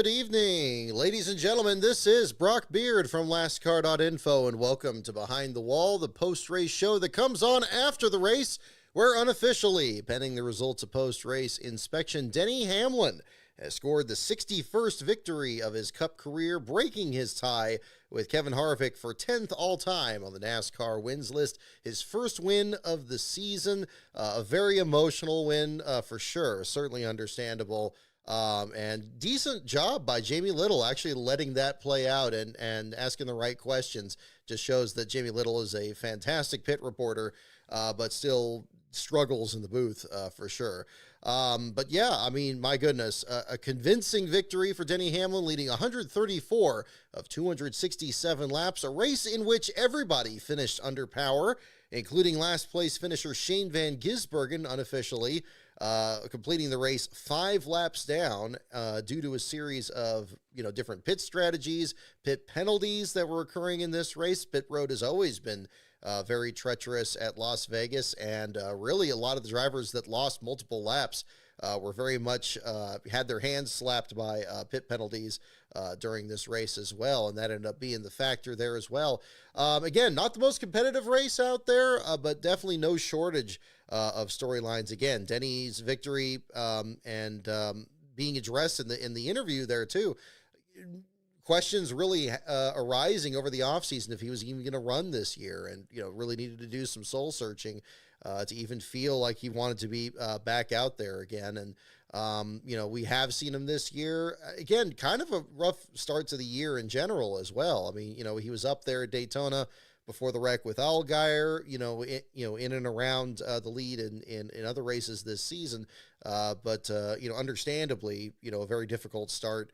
evening, ladies and gentlemen. This is Brock Beard from LastCar.info, and welcome to Behind the Wall, the post-race show that comes on after the race, where unofficially, pending the results of post-race inspection, Denny Hamlin has scored the 61st victory of his Cup career, breaking his tie with Kevin Harvick for 10th all-time on the NASCAR wins list. His first win of the season, a very emotional win for sure, certainly understandable. And decent job by Jamie Little actually letting that play out and asking the right questions. Just shows that Jamie Little is a fantastic pit reporter, but still struggles in the booth for sure. But yeah, I mean, my goodness, a convincing victory for Denny Hamlin, leading 134 of 267 laps, a race in which everybody finished under power, including last place finisher Shane Van Gisbergen unofficially, completing the race 5 laps down due to a series of, different pit strategies, pit penalties that were occurring in this race. Pit road has always been very treacherous at Las Vegas, and really a lot of the drivers that lost multiple laps were very much had their hands slapped by pit penalties during this race as well, and that ended up being the factor there as well. Again, not the most competitive race out there, but definitely no shortage of storylines. Again, Denny's victory and being addressed in the interview there too. Questions really arising over the offseason if he was even going to run this year, and really needed to do some soul searching to even feel like he wanted to be back out there again. And we have seen him this year again, kind of a rough start to the year in general as well. I mean, he was up there at Daytona before the wreck with Allgaier, in and around the lead in other races this season, but understandably, a very difficult start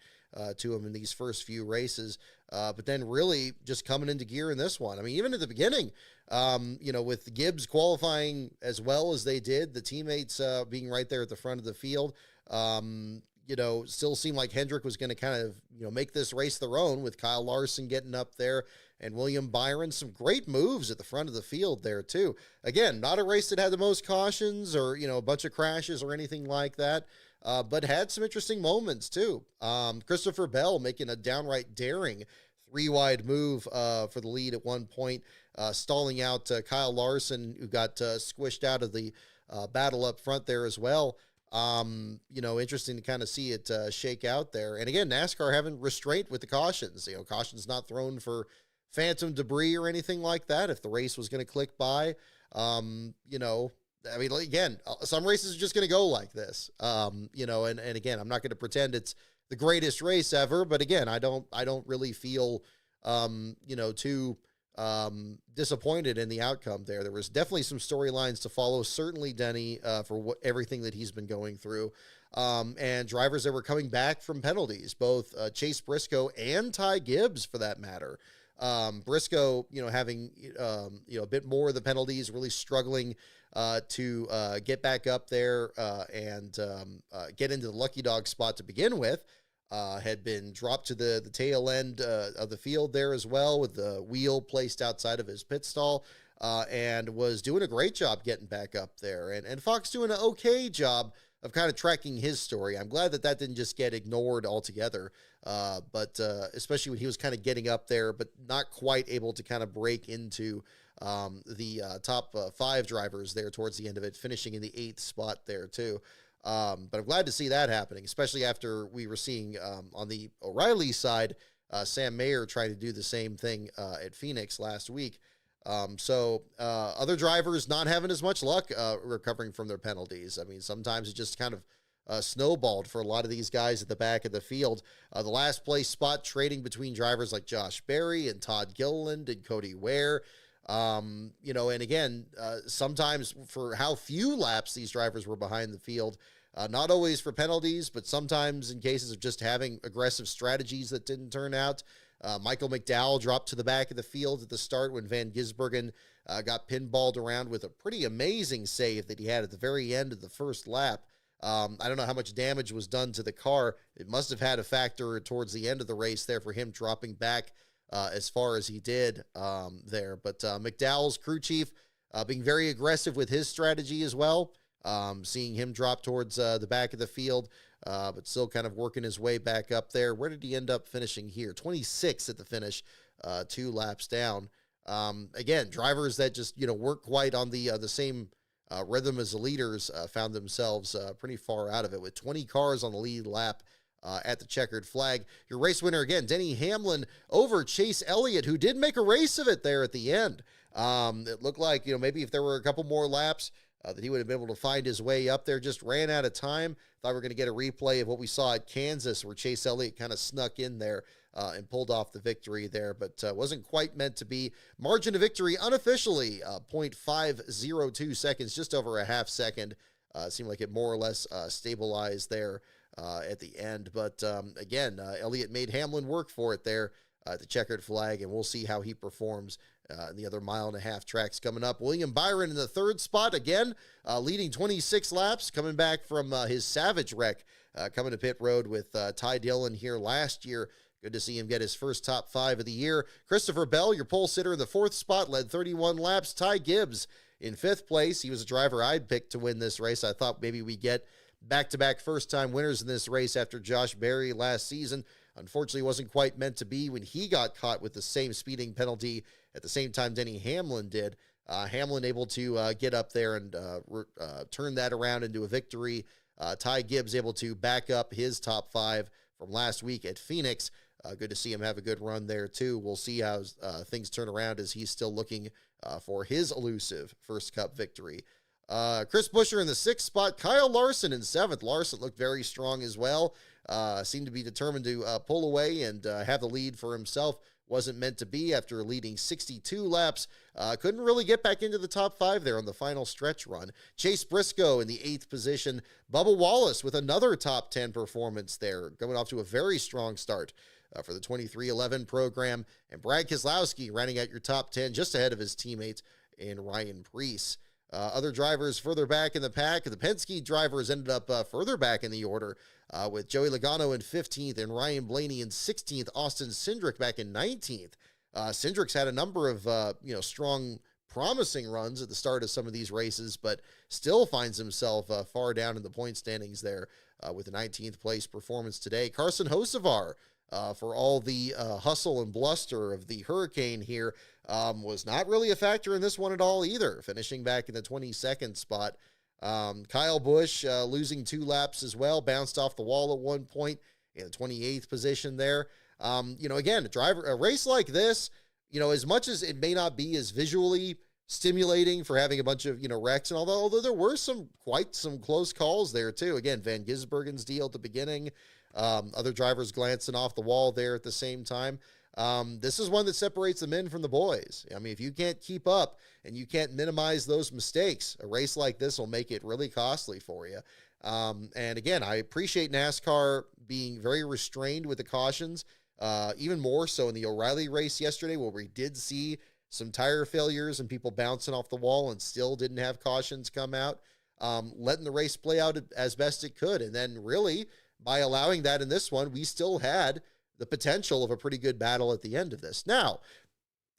to him in these first few races, but then really just coming into gear in this one. I mean, even at the beginning, with Gibbs qualifying as well as they did, the teammates being right there at the front of the field, still seemed like Hendrick was going to kind of, make this race their own, with Kyle Larson getting up there and William Byron. Some great moves at the front of the field there too. Again, not a race that had the most cautions or, a bunch of crashes or anything like that. But had some interesting moments too. Christopher Bell making a downright daring 3-wide move for the lead at one point, stalling out Kyle Larson, who got squished out of the battle up front there as well. Interesting to kind of see it shake out there. And again, NASCAR having restraint with the cautions. Cautions not thrown for phantom debris or anything like that. If the race was going to click by, I mean, again, some races are just going to go like this, and again, I'm not going to pretend it's the greatest race ever, but again, I don't really feel, too disappointed in the outcome there. There was definitely some storylines to follow, certainly Denny, for everything that he's been going through, and drivers that were coming back from penalties, both Chase Briscoe and Ty Gibbs for that matter. Briscoe, having, a bit more of the penalties, really struggling to get back up there and get into the lucky dog spot to begin with. Had been dropped to the tail end of the field there as well, with the wheel placed outside of his pit stall, and was doing a great job getting back up there. And Fox doing an okay job of kind of tracking his story. I'm glad that didn't just get ignored altogether, but especially when he was kind of getting up there, but not quite able to kind of break into the top 5 drivers there towards the end of it, finishing in the 8th spot there too. But I'm glad to see that happening, especially after we were seeing on the O'Reilly side, Sam Mayer trying to do the same thing at Phoenix last week. So other drivers not having as much luck recovering from their penalties. I mean, sometimes it just kind of snowballed for a lot of these guys at the back of the field. The last place spot trading between drivers like Josh Berry and Todd Gilliland and Cody Ware. And again, sometimes for how few laps these drivers were behind the field, not always for penalties, but sometimes in cases of just having aggressive strategies that didn't turn out. Michael McDowell dropped to the back of the field at the start when Van Gisbergen got pinballed around with a pretty amazing save that he had at the very end of the first lap. I don't know how much damage was done to the car. It must have had a factor towards the end of the race there for him dropping back as far as he did there. But McDowell's crew chief being very aggressive with his strategy as well, seeing him drop towards the back of the field but still kind of working his way back up there. Where did he end up finishing here? 26 at the finish, 2 laps down. Again, drivers that just, weren't quite on the same rhythm as the leaders found themselves pretty far out of it with 20 cars on the lead lap at the checkered flag. Your race winner again, Denny Hamlin over Chase Elliott, who did make a race of it there at the end. It looked like, maybe if there were a couple more laps, that he would have been able to find his way up there. Just ran out of time. Thought we were going to get a replay of what we saw at Kansas, where Chase Elliott kind of snuck in there and pulled off the victory there, but wasn't quite meant to be. Margin of victory unofficially 0.502 seconds, just over a half second. Seemed like it more or less stabilized there at the end. But again, Elliott made Hamlin work for it there at the checkered flag, and we'll see how he performs in the other 1.5 tracks coming up. William Byron in the 3rd spot, again, leading 26 laps, coming back from his Savage wreck, coming to pit road with Ty Dillon here last year. Good to see him get his first top 5 of the year. Christopher Bell, your pole sitter in the 4th spot, led 31 laps. Ty Gibbs in 5th place. He was a driver I'd picked to win this race. I thought maybe we get back-to-back first-time winners in this race after Josh Berry last season. Unfortunately, wasn't quite meant to be when he got caught with the same speeding penalty at the same time Denny Hamlin did. Hamlin able to get up there and turn that around into a victory. Ty Gibbs able to back up his top 5 from last week at Phoenix. Good to see him have a good run there, too. We'll see how things turn around as he's still looking for his elusive first Cup victory. Chris Buescher in the 6th spot. Kyle Larson in 7th. Larson looked very strong as well. Seemed to be determined to pull away and have the lead for himself. Wasn't meant to be after leading 62 laps. Couldn't really get back into the top 5 there on the final stretch run. Chase Briscoe in the 8th position. Bubba Wallace with another top 10 performance there, going off to a very strong start for the 23XI program. And Brad Keselowski rounding out your top 10 just ahead of his teammates in Ryan Preece. Other drivers further back in the pack. The Penske drivers ended up further back in the order with Joey Logano in 15th and Ryan Blaney in 16th. Austin Cindric back in 19th. Cindric's had a number of strong, promising runs at the start of some of these races, but still finds himself far down in the point standings there with a 19th place performance today. Carson Hocevar, for all the hustle and bluster of the Hurricane here, was not really a factor in this one at all either, finishing back in the 22nd spot. Kyle Busch losing 2 laps as well, bounced off the wall at one point in the 28th position there. Again, a race like this, as much as it may not be as visually stimulating for having a bunch of, wrecks, and although there were quite some close calls there too. Again, Van Gisbergen's deal at the beginning, other drivers glancing off the wall there at the same time. This is one that separates the men from the boys. I mean, if you can't keep up and you can't minimize those mistakes, a race like this will make it really costly for you. And again, I appreciate NASCAR being very restrained with the cautions, even more so in the O'Reilly race yesterday, where we did see some tire failures and people bouncing off the wall and still didn't have cautions come out, letting the race play out as best it could. And then really, by allowing that in this one, we still had the potential of a pretty good battle at the end of this. Now,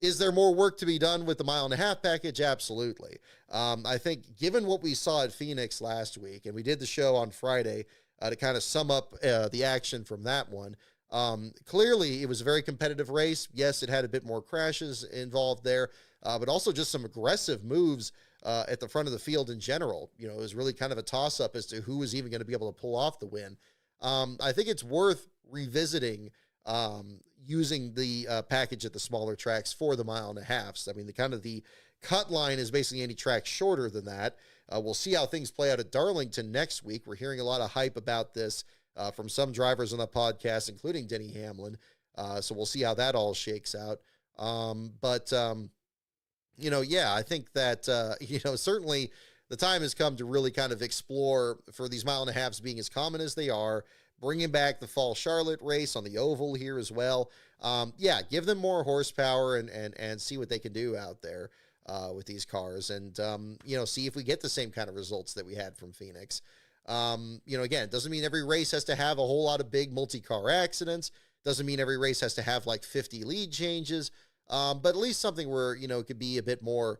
is there more work to be done with the 1.5 mile package? Absolutely. I think given what we saw at Phoenix last week, and we did the show on Friday to kind of sum up the action from that one, clearly it was a very competitive race. Yes, it had a bit more crashes involved there, but also just some aggressive moves at the front of the field in general. It was really kind of a toss-up as to who was even going to be able to pull off the win. I think it's worth revisiting using the package at the smaller tracks for the 1.5 miles. I mean, the cut line is basically any track shorter than that. We'll see how things play out at Darlington next week. We're hearing a lot of hype about this from some drivers on the podcast, including Denny Hamlin. So we'll see how that all shakes out. I think that, certainly the time has come to really kind of explore for these 1.5 miles being as common as they are, bringing back the fall Charlotte race on the oval here as well. Give them more horsepower and see what they can do out there with these cars, and see if we get the same kind of results that we had from Phoenix. Again, it doesn't mean every race has to have a whole lot of big multi-car accidents. Doesn't mean every race has to have like 50 lead changes. But at least something where, it could be a bit more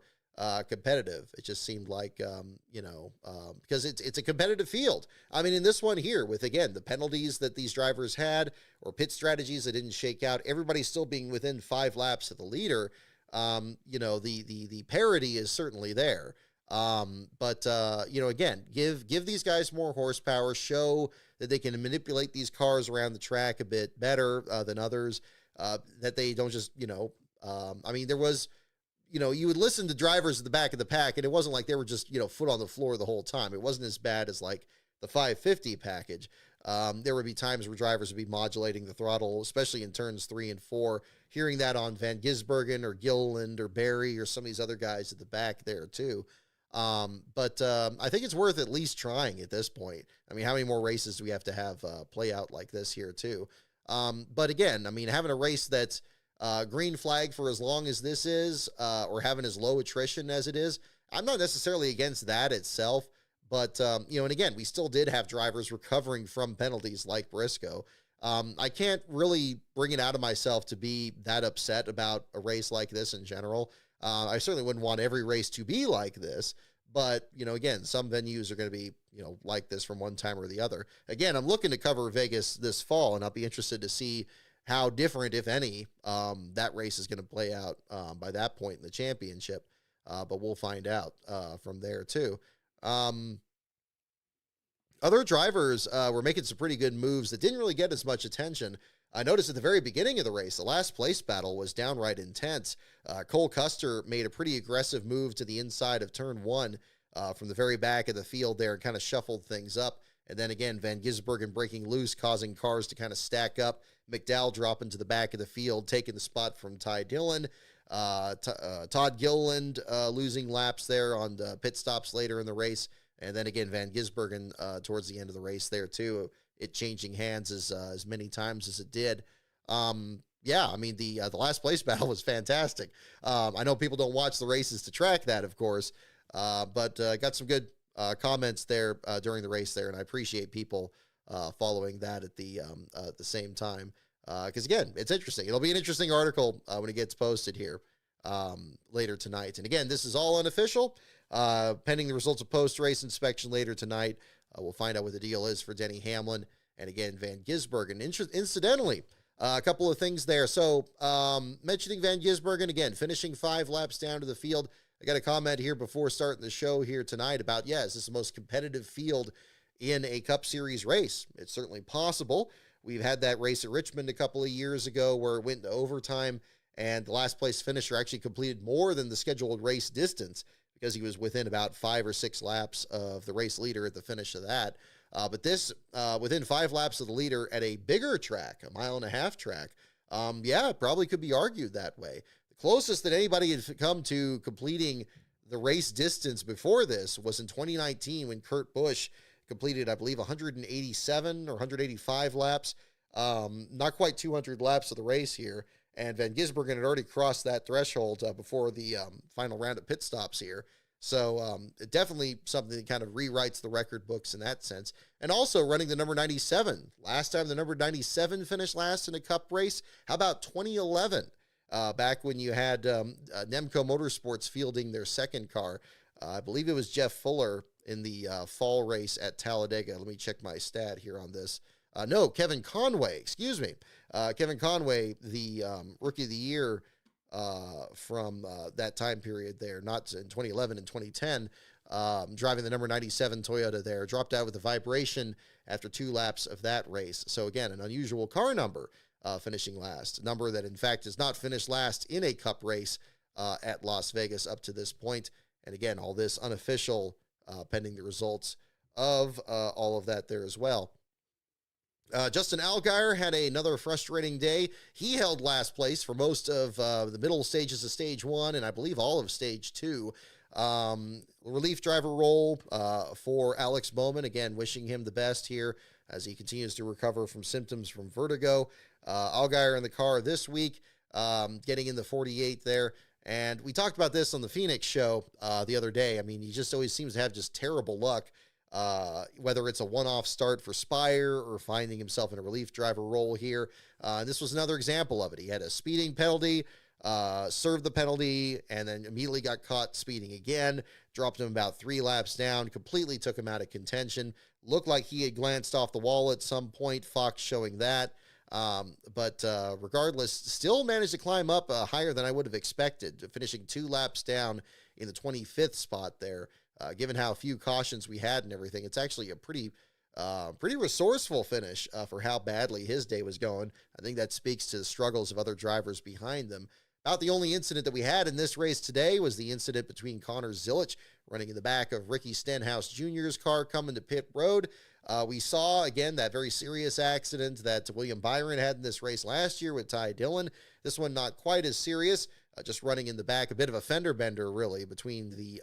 competitive. It just seemed like, because it's a competitive field. I mean, in this one here, with again the penalties that these drivers had or pit strategies that didn't shake out, everybody's still being within 5 laps of the leader. The parity is certainly there. Again, give these guys more horsepower, show that they can manipulate these cars around the track a bit better than others, that they don't just, there was, you would listen to drivers at the back of the pack, and it wasn't like they were just, foot on the floor the whole time. It wasn't as bad as like the 550 package. There would be times where drivers would be modulating the throttle, especially in turns 3 and 4, hearing that on Van Gisbergen or Gilliland or Barry or some of these other guys at the back there too. I think it's worth at least trying at this point. I mean, how many more races do we have to have play out like this here too? But again, I mean, having a race that's green flag for as long as this is, or having as low attrition as it is, I'm not necessarily against that itself. But, and again, we still did have drivers recovering from penalties like Briscoe. I can't really bring it out of myself to be that upset about a race like this in general. I certainly wouldn't want every race to be like this, but, again, some venues are going to be, like this from one time or the other. Again, I'm looking to cover Vegas this fall, and I'll be interested to see how different, if any, that race is going to play out by that point in the championship. But we'll find out from there too. Other drivers were making some pretty good moves that didn't really get as much attention. I noticed at the very beginning of the race, the last place battle was downright intense. Cole Custer made a pretty aggressive move to the inside of turn 1 from the very back of the field there and kind of shuffled things up. And then again, Van Gisbergen breaking loose, causing cars to kind of stack up. McDowell dropping to the back of the field, taking the spot from Ty Dillon. Todd Gilliland losing laps there on the pit stops later in the race. And then again, Van Gisbergen towards the end of the race there too, it changing hands as many times as it did. The last place battle was fantastic. I know people don't watch the races to track that, of course, but got some good comments there during the race there, and I appreciate people following that at the same time. Because again, it's interesting. It'll be an interesting article when it gets posted here later tonight. And again, this is all unofficial. Pending the results of post-race inspection later tonight, we'll find out what the deal is for Denny Hamlin and again Van Gisbergen. Incidentally, a couple of things there. So mentioning Van Gisbergen again, finishing 5 laps down to the field. I got a comment here before starting the show here tonight about, is this the most competitive field in a Cup Series race? It's certainly possible. We've had that race at Richmond a couple of years ago where it went to overtime, and the last place finisher actually completed more than the scheduled race distance because he was within about 5 or 6 laps of the race leader at the finish of that. But this, within 5 laps of the leader at a bigger track, a 1.5 mile track, it probably could be argued that way. The closest that anybody had come to completing the race distance before this was in 2019 when Kurt Busch completed, I believe, 187 or 185 laps, not quite 200 laps of the race here. And Van Gisbergen had already crossed that threshold before the final round of pit stops here. So definitely something that kind of rewrites the record books in that sense. And also running the number 97. Last time the number 97 finished last in a Cup race. How about 2011? Back when you had Nemco Motorsports fielding their second car. I believe it was Jeff Fuller in the fall race at Talladega. Let me check my stat here on this. No, Kevin Conway, excuse me. Kevin Conway, the Rookie of the Year from that time period there, not in 2011 and 2010, driving the number 97 Toyota there, dropped out with a vibration after 2 laps of that race. So again, an unusual car number finishing last, a number that in fact has not finished last in a Cup race at Las Vegas up to this point. And again, all this unofficial pending the results of all of that there as well. Justin Allgaier had another frustrating day. He held last place for most of the middle stages of Stage 1 and I believe all of Stage 2. Relief driver role for Alex Bowman. Again, wishing him the best here as he continues to recover from symptoms from vertigo. Allgaier in the car this week, getting in the 48 there. And we talked about this on the Phoenix show the other day. I mean, he just always seems to have just terrible luck. Whether it's a one-off start for Spire or finding himself in a relief driver role here. This was another example of it. He had a speeding penalty served the penalty, and then immediately got caught speeding again, dropped him about 3 laps down, completely took him out of contention. Looked like he had glanced off the wall at some point, Fox showing that. But regardless, still managed to climb up higher than I would have expected, finishing 2 laps down in the 25th spot there. Given how few cautions we had and everything, it's actually a pretty resourceful finish for how badly his day was going. I think that speaks to the struggles of other drivers behind them. About the only incident that we had in this race today was the incident between Connor Zilisch running in the back of Ricky Stenhouse Jr.'s car coming to pit road. We saw, again, that very serious accident that William Byron had in this race last year with Ty Dillon. This one not quite as serious, just running in the back, a bit of a fender bender, really, between the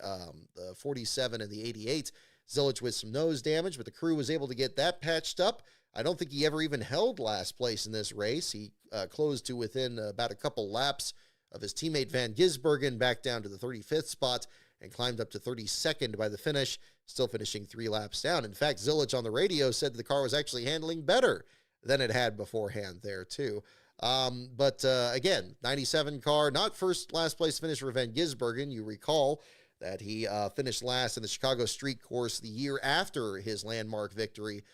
47 and the 88. Zilisch with some nose damage, but the crew was able to get that patched up. I don't think he ever even held last place in this race. He closed to within about a couple laps of his teammate Van Gisbergen, back down to the 35th spot, and climbed up to 32nd by the finish, still finishing 3 laps down. In fact, Zilisch on the radio said the car was actually handling better than it had beforehand there, too. But again, 97 car, not last place finish for Van Gisbergen. You recall that he finished last in the Chicago Street Course the year after his landmark victory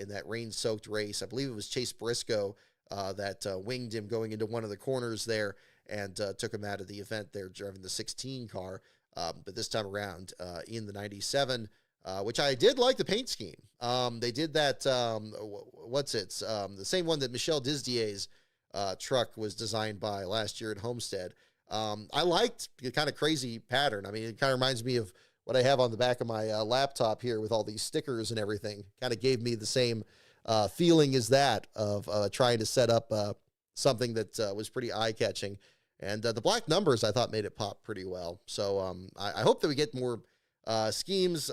in that rain-soaked race. I believe it was Chase Briscoe that winged him going into one of the corners there and took him out of the event there, driving the 16 car. But this time around in the 97, which I did like the paint scheme. They did that, the same one that Michel Disdier's truck was designed by last year at Homestead. I liked the kind of crazy pattern. I mean, it kind of reminds me of what I have on the back of my laptop here with all these stickers and everything. Kind of gave me the same feeling as that of trying to set up something that was pretty eye-catching. And the black numbers, I thought, made it pop pretty well. So I hope that we get more schemes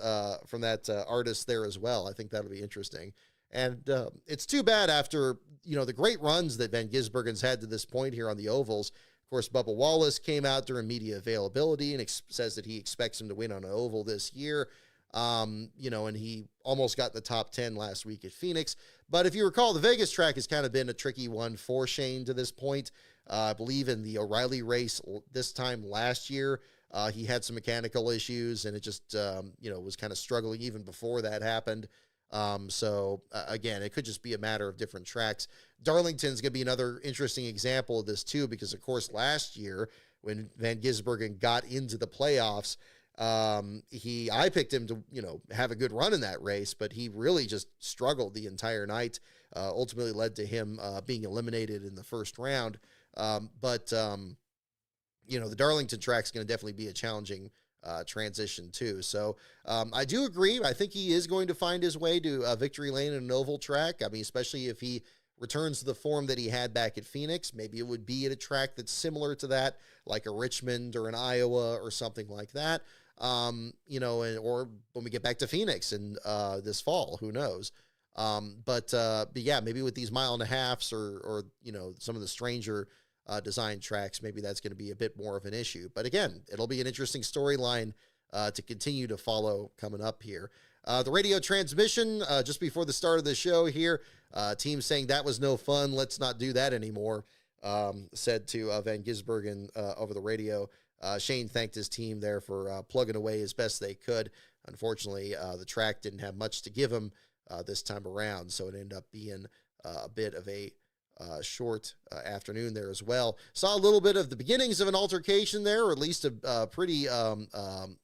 from that artist there as well. I think that'll be interesting. And it's too bad after, the great runs that Van Gisbergen's had to this point here on the ovals. Of course, Bubba Wallace came out during media availability and says that he expects him to win on an oval this year. And he almost got the top 10 last week at Phoenix. But if you recall, the Vegas track has kind of been a tricky one for Shane to this point. I believe in the O'Reilly race this time last year, he had some mechanical issues, and it just, was kind of struggling even before that happened. Again, it could just be a matter of different tracks. Darlington's going to be another interesting example of this too, because of course last year when Van Gisbergen got into the playoffs, I picked him to, have a good run in that race, but he really just struggled the entire night, ultimately led to him, being eliminated in the first round. The Darlington track's going to definitely be a challenging transition too. So I do agree. I think he is going to find his way to victory lane in an oval track. I mean, especially if he returns to the form that he had back at Phoenix. Maybe it would be at a track that's similar to that, like a Richmond or an Iowa or something like that. Or when we get back to Phoenix in this fall, who knows? But yeah, maybe with these 1.5 miles or some of the stranger design tracks, maybe that's going to be a bit more of an issue. But again, it'll be an interesting storyline to continue to follow coming up here. The radio transmission, just before the start of the show here, team saying that was no fun. Let's not do that anymore, said to Van Gisbergen over the radio. Shane thanked his team there for plugging away as best they could. Unfortunately, the track didn't have much to give him this time around, so it ended up being a bit of a short afternoon there as well. Saw a little bit of the beginnings of an altercation there, or at least a pretty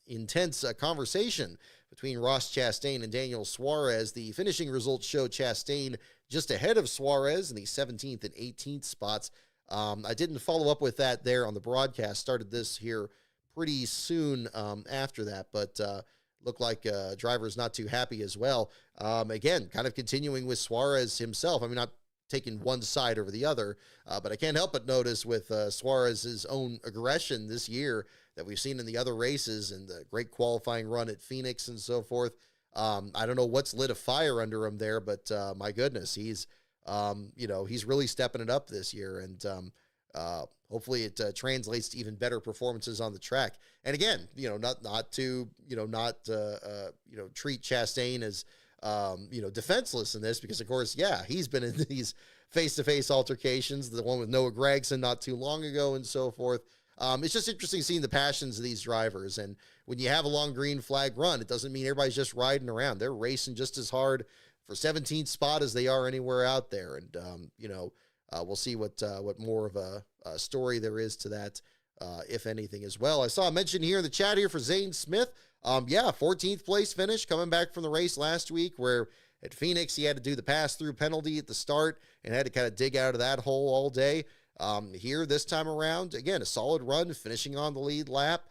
intense conversation between Ross Chastain and Daniel Suarez. The finishing results show Chastain just ahead of Suarez in the 17th and 18th spots. I didn't follow up with that there on the broadcast. Started this here pretty soon after that, but looked like driver's not too happy as well. Again, kind of continuing with Suarez himself. I mean, not taking one side over the other, but I can't help but notice with Suarez's own aggression this year that we've seen in the other races and the great qualifying run at Phoenix and so forth. I don't know what's lit a fire under him there, but my goodness, he's really stepping it up this year, and hopefully it translates to even better performances on the track. And again, not to treat Chastain as defenseless in this, because of course, yeah, he's been in these face-to-face altercations, the one with Noah Gragson not too long ago and so forth. It's just interesting seeing the passions of these drivers. And when you have a long green flag run, it doesn't mean everybody's just riding around. They're racing just as hard for 17th spot as they are anywhere out there. And, we'll see what more of a story there is to that, if anything, as well. I saw a mention here in the chat here for Zane Smith. 14th place finish coming back from the race last week where at Phoenix he had to do the pass-through penalty at the start and had to kind of dig out of that hole all day. Here this time around, again, a solid run, finishing on the lead lap.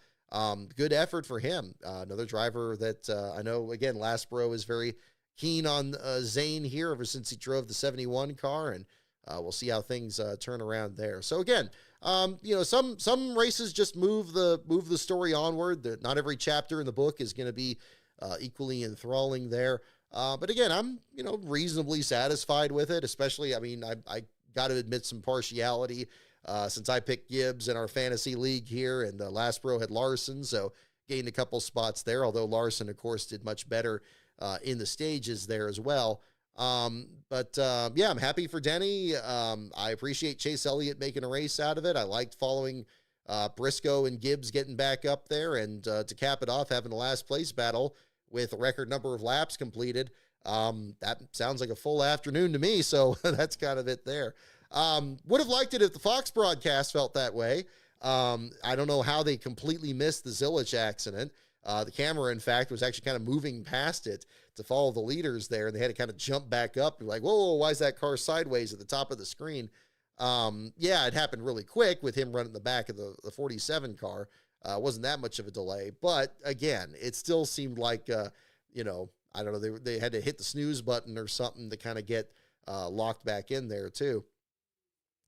Good effort for him. Another driver that I know, again, Lasbro is very keen on Zane here ever since he drove the 71 car, and we'll see how things turn around there. So again, some races just move the story onward. Not every chapter in the book is going to be equally enthralling there. But again, I'm reasonably satisfied with it. Especially, I got to admit some partiality since I picked Gibbs in our fantasy league here, and Lasbro had Larson, so gained a couple spots there. Although Larson, of course, did much better in the stages there as well. I'm happy for Denny. I appreciate Chase Elliott making a race out of it. I liked following Briscoe and Gibbs getting back up there, and to cap it off, having the last place battle with a record number of laps completed. That sounds like a full afternoon to me, so that's kind of it there. Would have liked it if the Fox broadcast felt that way. I don't know how they completely missed the Zilich accident. The camera, in fact, was actually kind of moving past it to follow the leaders there, and they had to kind of jump back up and be like, whoa, why is that car sideways at the top of the screen? It happened really quick with him running the back of the 47 car. Wasn't that much of a delay, but again, it still seemed like, I don't know, they had to hit the snooze button or something to kind of get locked back in there too.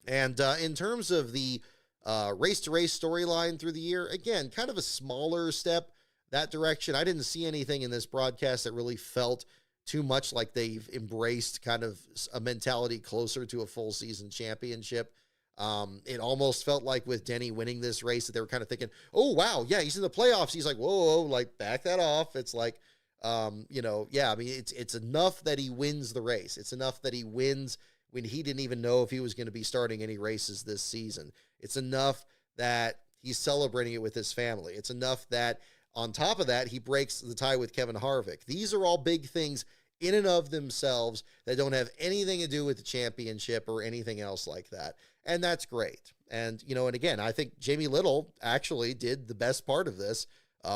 And in terms of the race-to-race storyline through the year, again, kind of a smaller step that direction. I didn't see anything in this broadcast that really felt too much like they've embraced kind of a mentality closer to a full season championship. It almost felt like with Denny winning this race that they were kind of thinking, oh, wow, yeah, he's in the playoffs. He's like, whoa, like back that off. It's like, it's enough that he wins the race. It's enough that he wins when he didn't even know if he was going to be starting any races this season. It's enough that he's celebrating it with his family. It's enough that on top of that, he breaks the tie with Kevin Harvick. These are all big things in and of themselves that don't have anything to do with the championship or anything else like that. And that's great. And, and again, I think Jamie Little actually did the best part of this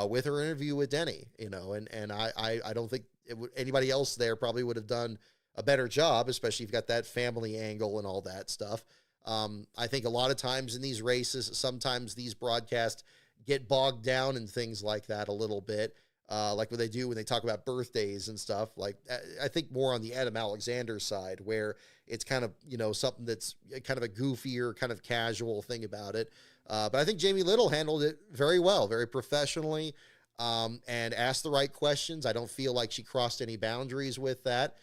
with her interview with Denny, and I don't think anybody else there probably would have done a better job, especially if you've got that family angle and all that stuff. I think a lot of times in these races, sometimes these broadcasts get bogged down in things like that a little bit, like what they do when they talk about birthdays and stuff. Like, I think more on the Adam Alexander side, where it's kind of, something that's kind of a goofier, kind of casual thing about it. But I think Jamie Little handled it very well, very professionally, and asked the right questions. I don't feel like she crossed any boundaries with that,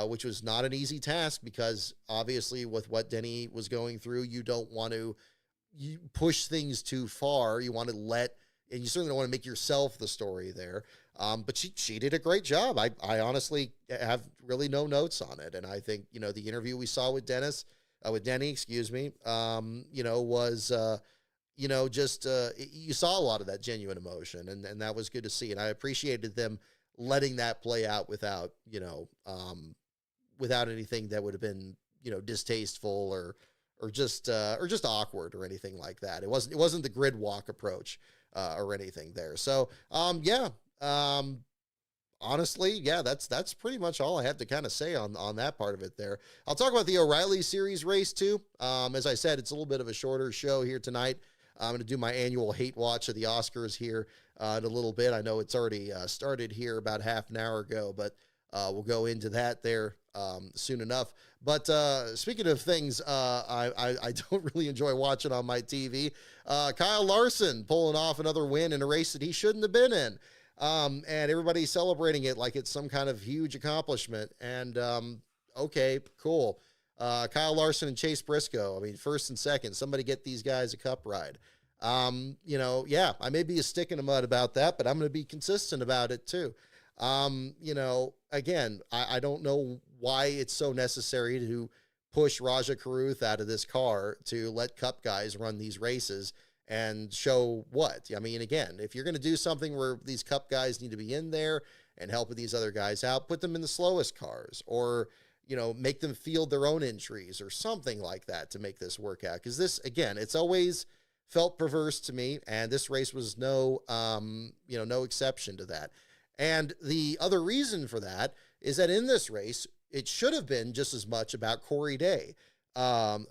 which was not an easy task because obviously with what Denny was going through, you don't want to push things too far. You want to and you certainly don't want to make yourself the story there. But she did a great job. I honestly have really no notes on it. And I think, the interview we saw with Denny, was, you saw a lot of that genuine emotion, and that was good to see. And I appreciated them letting that play out without anything that would have been, distasteful or just awkward or anything like that. It wasn't the grid walk approach or anything there. So, honestly, that's pretty much all I have to kind of say on that part of it there. I'll talk about the O'Reilly Series race too. As I said, it's a little bit of a shorter show here tonight. I'm going to do my annual hate watch of the Oscars here in a little bit. I know it's already started here about half an hour ago, but we'll go into that there soon enough. But speaking of things I don't really enjoy watching on my TV, Kyle Larson pulling off another win in a race that he shouldn't have been in. And everybody's celebrating it like it's some kind of huge accomplishment. And okay, cool. Kyle Larson and Chase Briscoe, first and second, somebody get these guys a cup ride. I may be a stick in the mud about that, but I'm going to be consistent about it too. Again, I don't know why it's so necessary to push Raja Karuth out of this car to let Cup guys run these races and show what? I mean, again, if you're going to do something where these Cup guys need to be in there and helping these other guys out, put them in the slowest cars, or, you know, make them field their own entries or something like that to make this work out. Because this, again, it's always felt perverse to me, and this race was no, no exception to that. And the other reason for that is that in this race, it should have been just as much about Corey Day,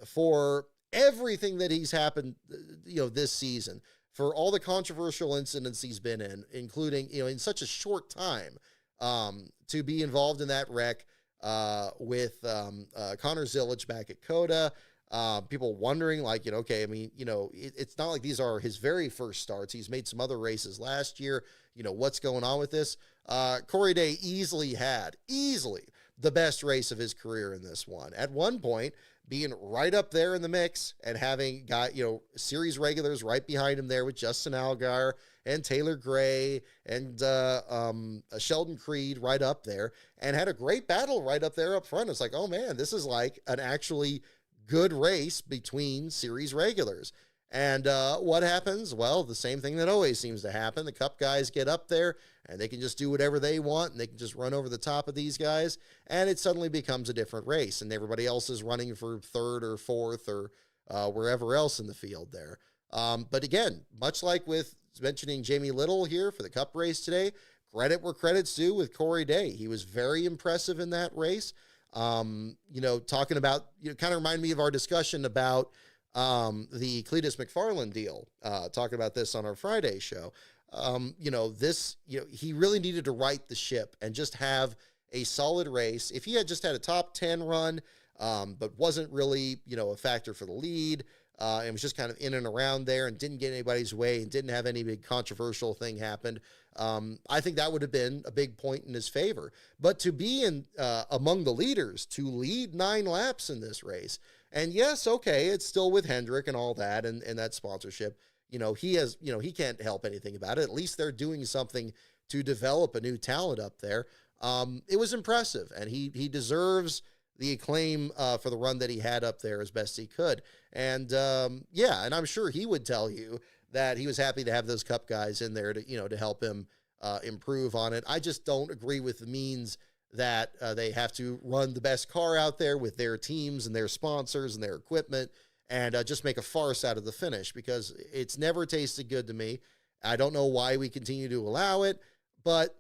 for everything that he's happened, this season, for all the controversial incidents he's been in, including, in such a short time, to be involved in that wreck with Connor Zilisch back at COTA. People wondering, like, okay, I mean, it's not like these are his very first starts. He's made some other races last year. What's going on with this? Corey Day easily the best race of his career in this one. At one point, being right up there in the mix and having got, series regulars right behind him there with Justin Allgaier and Taylor Gray and Sheldon Creed right up there, and had a great battle right up there up front. It's like, oh man, this is like an actually good race between series regulars. And what happens? Well, the same thing that always seems to happen. The Cup guys get up there and they can just do whatever they want, and they can just run over the top of these guys, and it suddenly becomes a different race, and everybody else is running for third or fourth or wherever else in the field there. But again, much like with mentioning Jamie Little here for the Cup race today, credit where credit's due with Corey Day. He was very impressive in that race. Talking about, kind of remind me of our discussion about the Cletus McFarland deal, talking about this on our Friday show. He really needed to right the ship and just have a solid race. If he had just had a top 10 run, but wasn't really, a factor for the lead, and was just kind of in and around there and didn't get anybody's way and didn't have any big controversial thing happen, I think that would have been a big point in his favor. But to be in among the leaders, to lead 9 laps in this race, and yes, okay, it's still with Hendrick and all that, and that sponsorship, he can't help anything about it. At least they're doing something to develop a new talent up there. It was impressive, and he deserves the acclaim for the run that he had up there as best he could. And and I'm sure he would tell you that he was happy to have those Cup guys in there to help him improve on it. I just don't agree with the means that they have to run the best car out there with their teams and their sponsors and their equipment and just make a farce out of the finish, because it's never tasted good to me. I don't know why we continue to allow it, but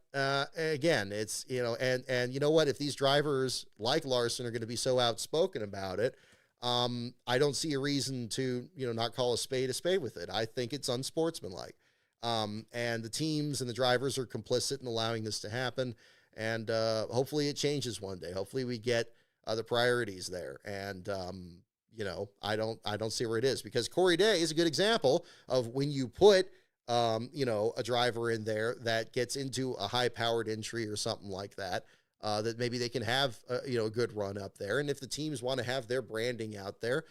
again, it's, and you know what, if these drivers like Larson are going to be so outspoken about it, I don't see a reason to, not call a spade with it. I think it's unsportsmanlike. And the teams and the drivers are complicit in allowing this to happen. And hopefully it changes one day. Hopefully we get the priorities there. And, I don't see where it is, because Corey Day is a good example of when you put, a driver in there that gets into a high-powered entry or something like that, that maybe they can have, a good run up there. And if the teams want to have their branding out there,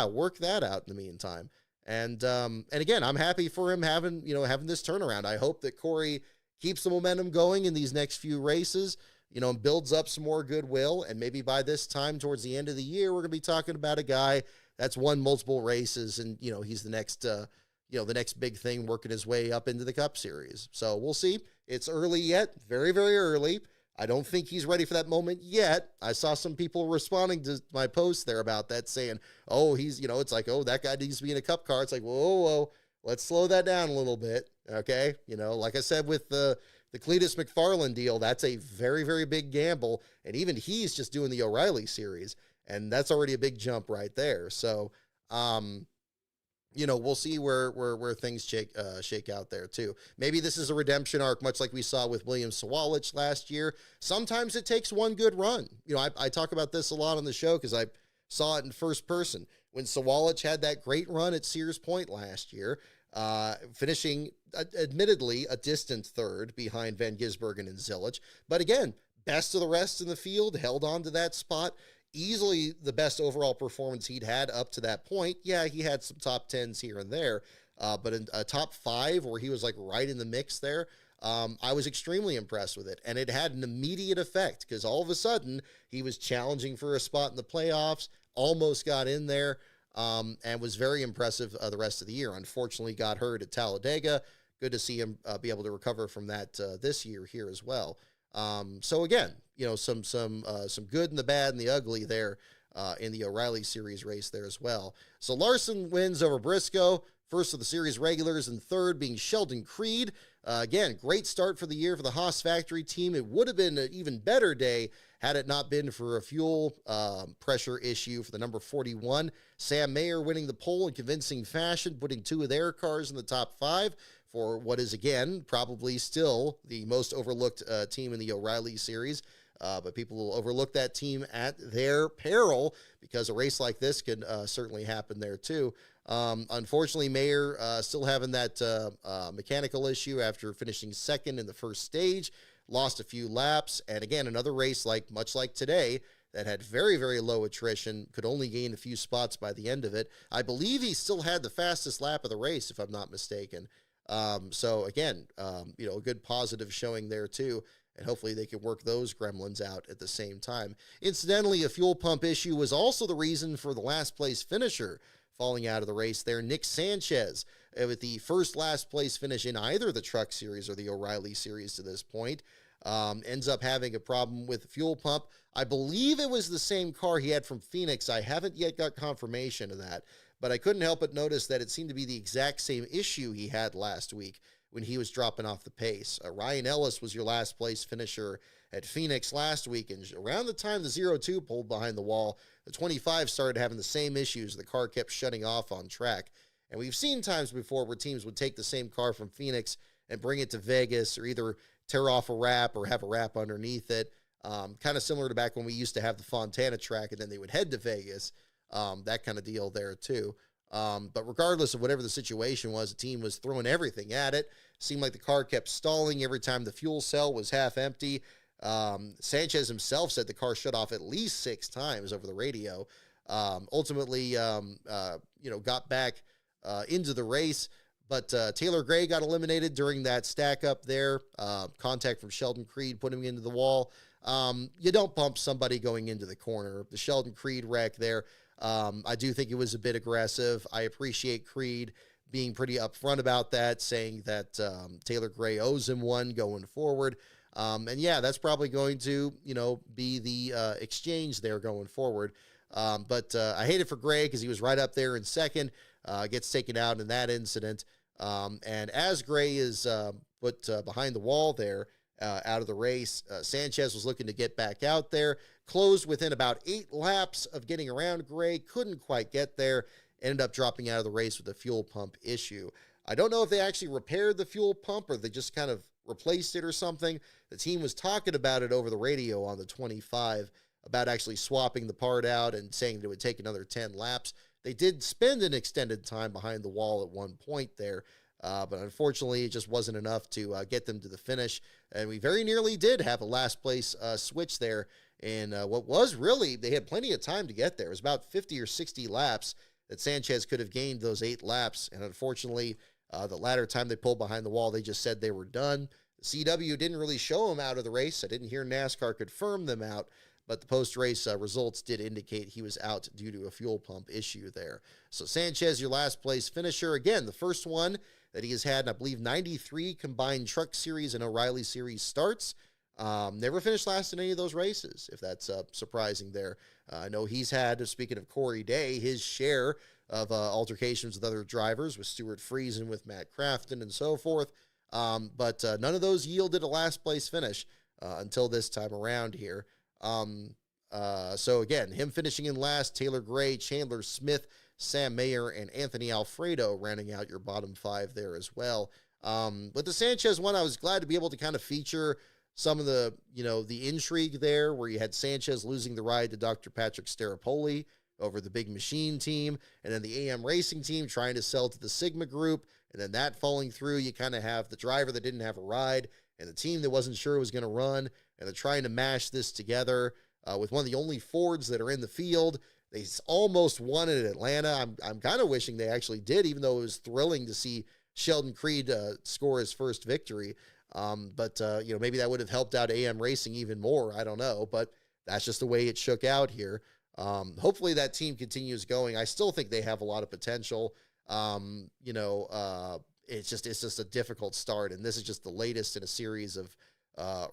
work that out in the meantime. And again, I'm happy for him having this turnaround. I hope that Corey keeps the momentum going in these next few races, and builds up some more goodwill. And maybe by this time, towards the end of the year, we're going to be talking about a guy that's won multiple races, and, he's the next, the next big thing, working his way up into the Cup Series. So we'll see. It's early yet, very, very early. I don't think he's ready for that moment yet. I saw some people responding to my post there about that, saying, oh, he's, it's like, oh, that guy needs to be in a Cup car. It's like, whoa, let's slow that down a little bit. Okay. Like I said, with the Cletus McFarland deal, that's a very, very big gamble. And even he's just doing the O'Reilly series, and that's already a big jump right there. So, we'll see where things shake out there too. Maybe this is a redemption arc, much like we saw with William Sawalich last year. Sometimes it takes one good run. I talk about this a lot on the show because I saw it in first person. When Sawalich had that great run at Sears Point last year, finishing admittedly a distant third behind Van Gisbergen and Zilisch. But again, best of the rest in the field, held on to that spot. Easily the best overall performance he'd had up to that point. Yeah, he had some top 10s here and there, but in a top 5 where he was like right in the mix there, I was extremely impressed with it. And it had an immediate effect, because all of a sudden he was challenging for a spot in the playoffs. almost got in there, and was very impressive the rest of the year. Unfortunately, got hurt at Talladega. Good to see him be able to recover from that this year here as well. So again, some good and the bad and the ugly there in the O'Reilly Series race there as well. So Larson wins over Briscoe, first of the series regulars, and third being Sheldon Creed. Again, great start for the year for the Haas factory team. It would have been an even better day had it not been for a fuel pressure issue for the number 41. Sam Mayer winning the pole in convincing fashion, putting two of their cars in the top five for what is, again, probably still the most overlooked team in the O'Reilly Series. But people will overlook that team at their peril because a race like this can certainly happen there too. Unfortunately, Mayer still having that mechanical issue after finishing second in the first stage, lost a few laps, and again, another race much like today that had very, very low attrition, could only gain a few spots by the end of it. I believe he still had the fastest lap of the race, if I'm not mistaken. So again, a good positive showing there too. And hopefully they can work those gremlins out at the same time. Incidentally, a fuel pump issue was also the reason for the last place finisher falling out of the race there, Nick Sanchez, with the first last place finish in either the Truck Series or the O'Reilly Series to this point. Ends up having a problem with the fuel pump. I believe it was the same car he had from Phoenix. I haven't yet got confirmation of that, but I couldn't help but notice that it seemed to be the exact same issue he had last week when he was dropping off the pace. Ryan Ellis was your last place finisher at Phoenix last week, and around the time the 02 pulled behind the wall, the 25 started having the same issues. The car kept shutting off on track. And we've seen times before where teams would take the same car from Phoenix and bring it to Vegas, or either tear off a wrap or have a wrap underneath it. Kind of similar to back when we used to have the Fontana track and then they would head to Vegas. That kind of deal there too. But regardless of whatever the situation was, the team was throwing everything at it. Seemed like the car kept stalling every time the fuel cell was half empty. Sanchez himself said the car shut off at least 6 times over the radio. Ultimately, got back into the race, but Taylor Gray got eliminated during that stack up there. Contact from Sheldon Creed put him into the wall. You don't bump somebody going into the corner. The Sheldon Creed wreck there, I do think it was a bit aggressive. I appreciate Creed being pretty upfront about that, saying that Taylor Gray owes him one going forward. And yeah, that's probably going to, be the exchange there going forward. But I hate it for Gray because he was right up there in second, gets taken out in that incident. And as Gray is put behind the wall there, out of the race, Sanchez was looking to get back out there, closed within about 8 laps of getting around Gray, couldn't quite get there, ended up dropping out of the race with a fuel pump issue. I don't know if they actually repaired the fuel pump or they just kind of replaced it or something. The team was talking about it over the radio on the 25 about actually swapping the part out and saying it would take another 10 laps. They did spend an extended time behind the wall at one point there, but unfortunately it just wasn't enough to get them to the finish. And we very nearly did have a last place switch there. And what was really, they had plenty of time to get there. It was about 50 or 60 laps that Sanchez could have gained those 8 laps. And unfortunately, the latter time they pulled behind the wall, they just said they were done. The CW didn't really show him out of the race. I didn't hear NASCAR confirm them out, but the post-race results did indicate he was out due to a fuel pump issue there. So Sanchez, your last place finisher. Again, the first one that he has had in, I believe, 93 combined Truck Series and O'Reilly Series starts. Never finished last in any of those races, if that's surprising there. I know he's had, speaking of Corey Day, his share of altercations with other drivers, with Stuart Friesen, with Matt Crafton, and so forth. But none of those yielded a last place finish until this time around here. So again, him finishing in last, Taylor Gray, Chandler Smith, Sam Mayer, and Anthony Alfredo rounding out your bottom 5 there as well. But the Sanchez one, I was glad to be able to kind of feature some of the, the intrigue there, where you had Sanchez losing the ride to Dr. Patrick Staropoli over the Big Machine team, and then the AM Racing team trying to sell to the Sigma Group, and then that falling through. You kind of have the driver that didn't have a ride and the team that wasn't sure it was going to run, and they're trying to mash this together with one of the only Fords that are in the field. They almost won it at Atlanta. I'm kind of wishing they actually did, even though it was thrilling to see Sheldon Creed score his first victory. But maybe that would have helped out AM Racing even more. I don't know, but that's just the way it shook out here. Hopefully that team continues going. I still think they have a lot of potential. It's just a difficult start, and this is just the latest in a series of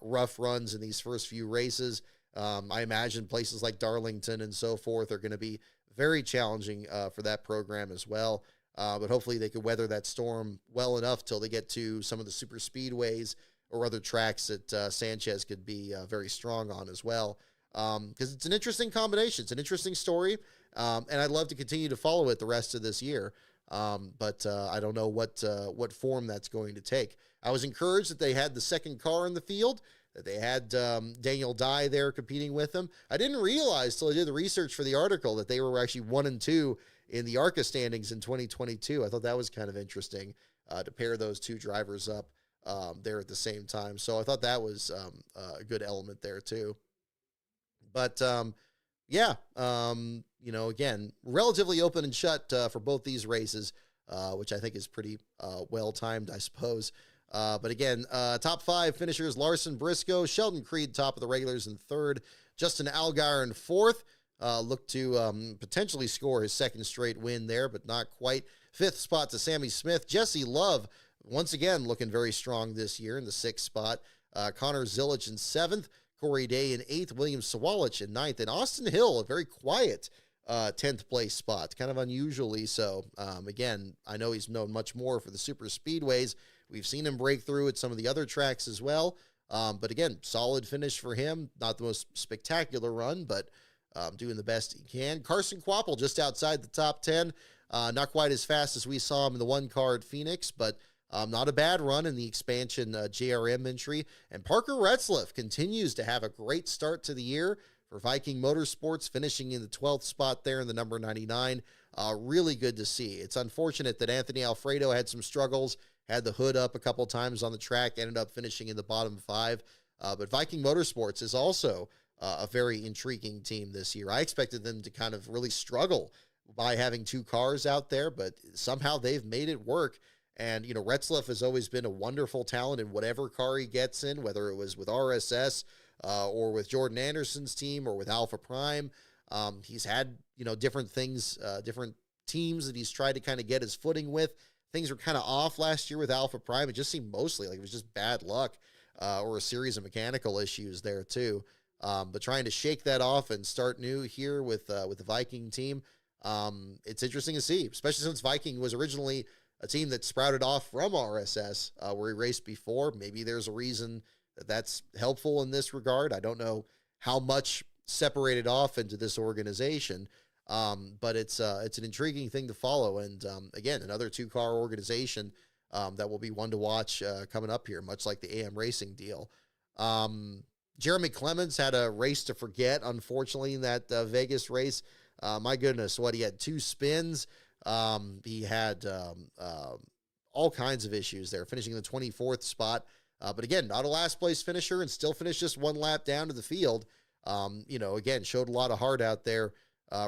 rough runs in these first few races. I imagine places like Darlington and so forth are going to be very challenging for that program as well. But hopefully they could weather that storm well enough till they get to some of the super speedways or other tracks that Sanchez could be very strong on as well. Because it's an interesting combination. It's an interesting story, and I'd love to continue to follow it the rest of this year. But I don't know what form that's going to take. I was encouraged that they had the second car in the field, that they had Daniel Dye there competing with them. I didn't realize till I did the research for the article that they were actually 1 and 2 in the ARCA standings in 2022. I thought that was kind of interesting to pair those two drivers up there at the same time. So I thought that was a good element there too. But again, relatively open and shut for both these races, which I think is pretty well timed, I suppose. But again, top 5 finishers: Larson, Briscoe, Sheldon Creed, top of the regulars in 3rd, Justin Allgaier in 4th. Look to potentially score his 2nd straight win there, but not quite. 5th spot to Sammy Smith. Jesse Love, once again, looking very strong this year in the 6th spot. Connor Zilich in 7th. Corey Day in 8th, William Sawalich in 9th, and Austin Hill, a very quiet 10th place spot, kind of unusually so. Again, I know he's known much more for the super speedways. We've seen him break through at some of the other tracks as well. But again, solid finish for him. Not the most spectacular run, but doing the best he can. Carson Kvapil just outside the top 10. Not quite as fast as we saw him in the one car at Phoenix, but not a bad run in the expansion JRM entry. And Parker Retzlaff continues to have a great start to the year for Viking Motorsports, finishing in the 12th spot there in the number 99. Really good to see. It's unfortunate that Anthony Alfredo had some struggles, had the hood up a couple times on the track, ended up finishing in the bottom 5. But Viking Motorsports is also a very intriguing team this year. I expected them to kind of really struggle by having 2 cars out there, but somehow they've made it work. And, Retzlaff has always been a wonderful talent in whatever car he gets in, whether it was with RSS or with Jordan Anderson's team or with Alpha Prime. He's had, different things, different teams that he's tried to kind of get his footing with. Things were kind of off last year with Alpha Prime. It just seemed mostly like it was just bad luck or a series of mechanical issues there too. But trying to shake that off and start new here with the Viking team, it's interesting to see, especially since Viking was originally a team that sprouted off from RSS, where he raced before. Maybe there's a reason that that's helpful in this regard. I don't know how much separated off into this organization, but it's an intriguing thing to follow. And again, another 2-car organization that will be one to watch coming up here, much like the AM Racing deal. Jeremy Clements had a race to forget, unfortunately, in that Vegas race. My goodness, he had 2 spins. He had all kinds of issues there, finishing in the 24th spot. But again, not a last place finisher and still finished just 1 lap down to the field. Again, showed a lot of heart out there,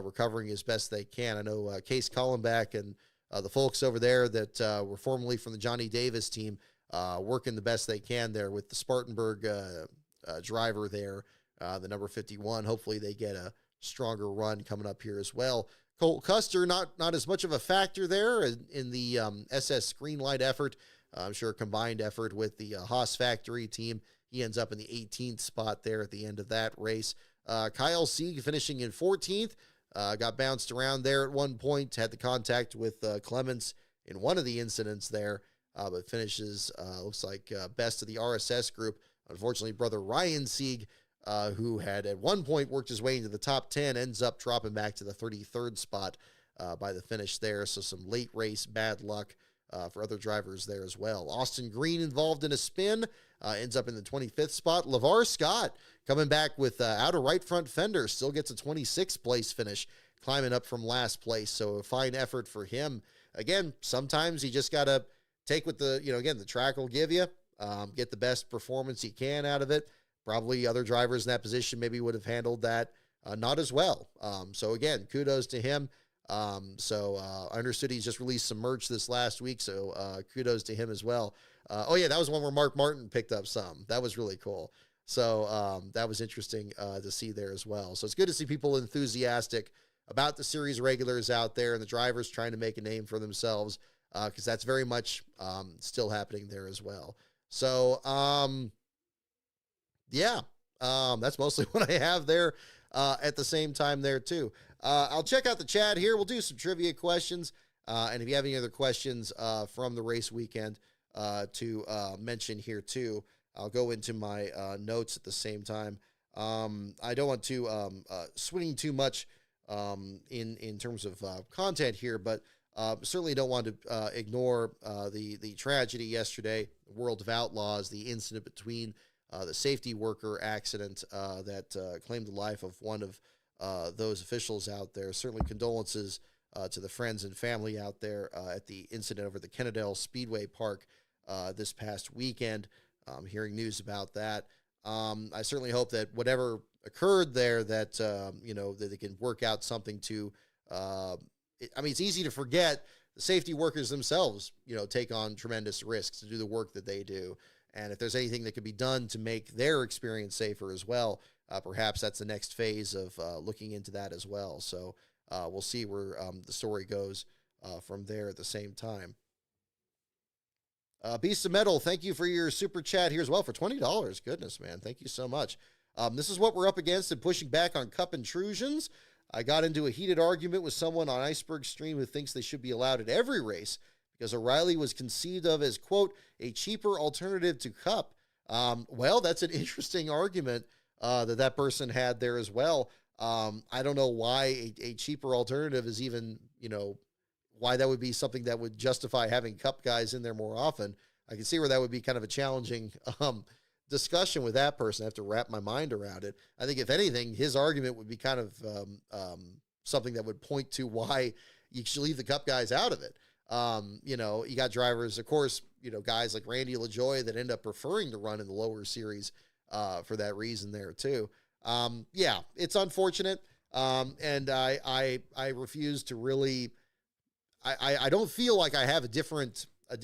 recovering as best they can. I know Case Collenbach and the folks over there that were formerly from the Johnny Davis team, working the best they can there with the Spartanburg driver there, the number 51. Hopefully they get a stronger run coming up here as well. Colt Custer, not as much of a factor there in the SS Greenlight effort. I'm sure a combined effort with the Haas Factory team. He ends up in the 18th spot there at the end of that race. Kyle Sieg finishing in 14th. Got bounced around there at one point, had the contact with Clements in one of the incidents there, but finishes, looks like, best of the RSS group. Unfortunately, brother Ryan Sieg, who had at one point worked his way into the top 10, ends up dropping back to the 33rd spot by the finish there. So some late race bad luck for other drivers there as well. Austin Green involved in a spin, ends up in the 25th spot. LeVar Scott coming back with outer right front fender, still gets a 26th place finish, climbing up from last place. So a fine effort for him. Again, sometimes you just got to take what the track will give you, get the best performance you can out of it. Probably other drivers in that position maybe would have handled that not as well. So again, kudos to him. I understood he's just released some merch this last week, so kudos to him as well. That was one where Mark Martin picked up some. That was really cool. So that was interesting to see there as well. So it's good to see people enthusiastic about the series regulars out there and the drivers trying to make a name for themselves, because that's very much still happening there as well. So yeah, that's mostly what I have there at the same time there too. I'll check out the chat here. We'll do some trivia questions. And if you have any other questions from the race weekend to mention here too, I'll go into my notes at the same time. I don't want to swing too much in terms of content here, but certainly don't want to ignore the tragedy yesterday, World of Outlaws, the incident between the safety worker accident that claimed the life of one of those officials out there. Certainly condolences to the friends and family out there at the incident over the Kennedale Speedway Park this past weekend. Hearing news about that. I certainly hope that whatever occurred there, that, that they can work out something to, it's easy to forget the safety workers themselves, take on tremendous risks to do the work that they do. And if there's anything that could be done to make their experience safer as well, perhaps that's the next phase of looking into that as well. So we'll see where the story goes from there at the same time. Beast of Metal, thank you for your super chat here as well for $20. Goodness, man. Thank you so much. This is what we're up against in pushing back on cup intrusions. I got into a heated argument with someone on Iceberg Stream who thinks they should be allowed at every race because O'Reilly was conceived of as, quote, a cheaper alternative to cup. Well, that's an interesting argument that person had there as well. I don't know why a cheaper alternative is even, why that would be something that would justify having cup guys in there more often. I can see where that would be kind of a challenging discussion with that person. I have to wrap my mind around it. I think if anything, his argument would be kind of something that would point to why you should leave the cup guys out of it. You got drivers, of course, guys like Randy LaJoie that end up preferring to run in the lower series for that reason there too. Yeah, it's unfortunate. And I refuse to really, I don't feel like I have a different, I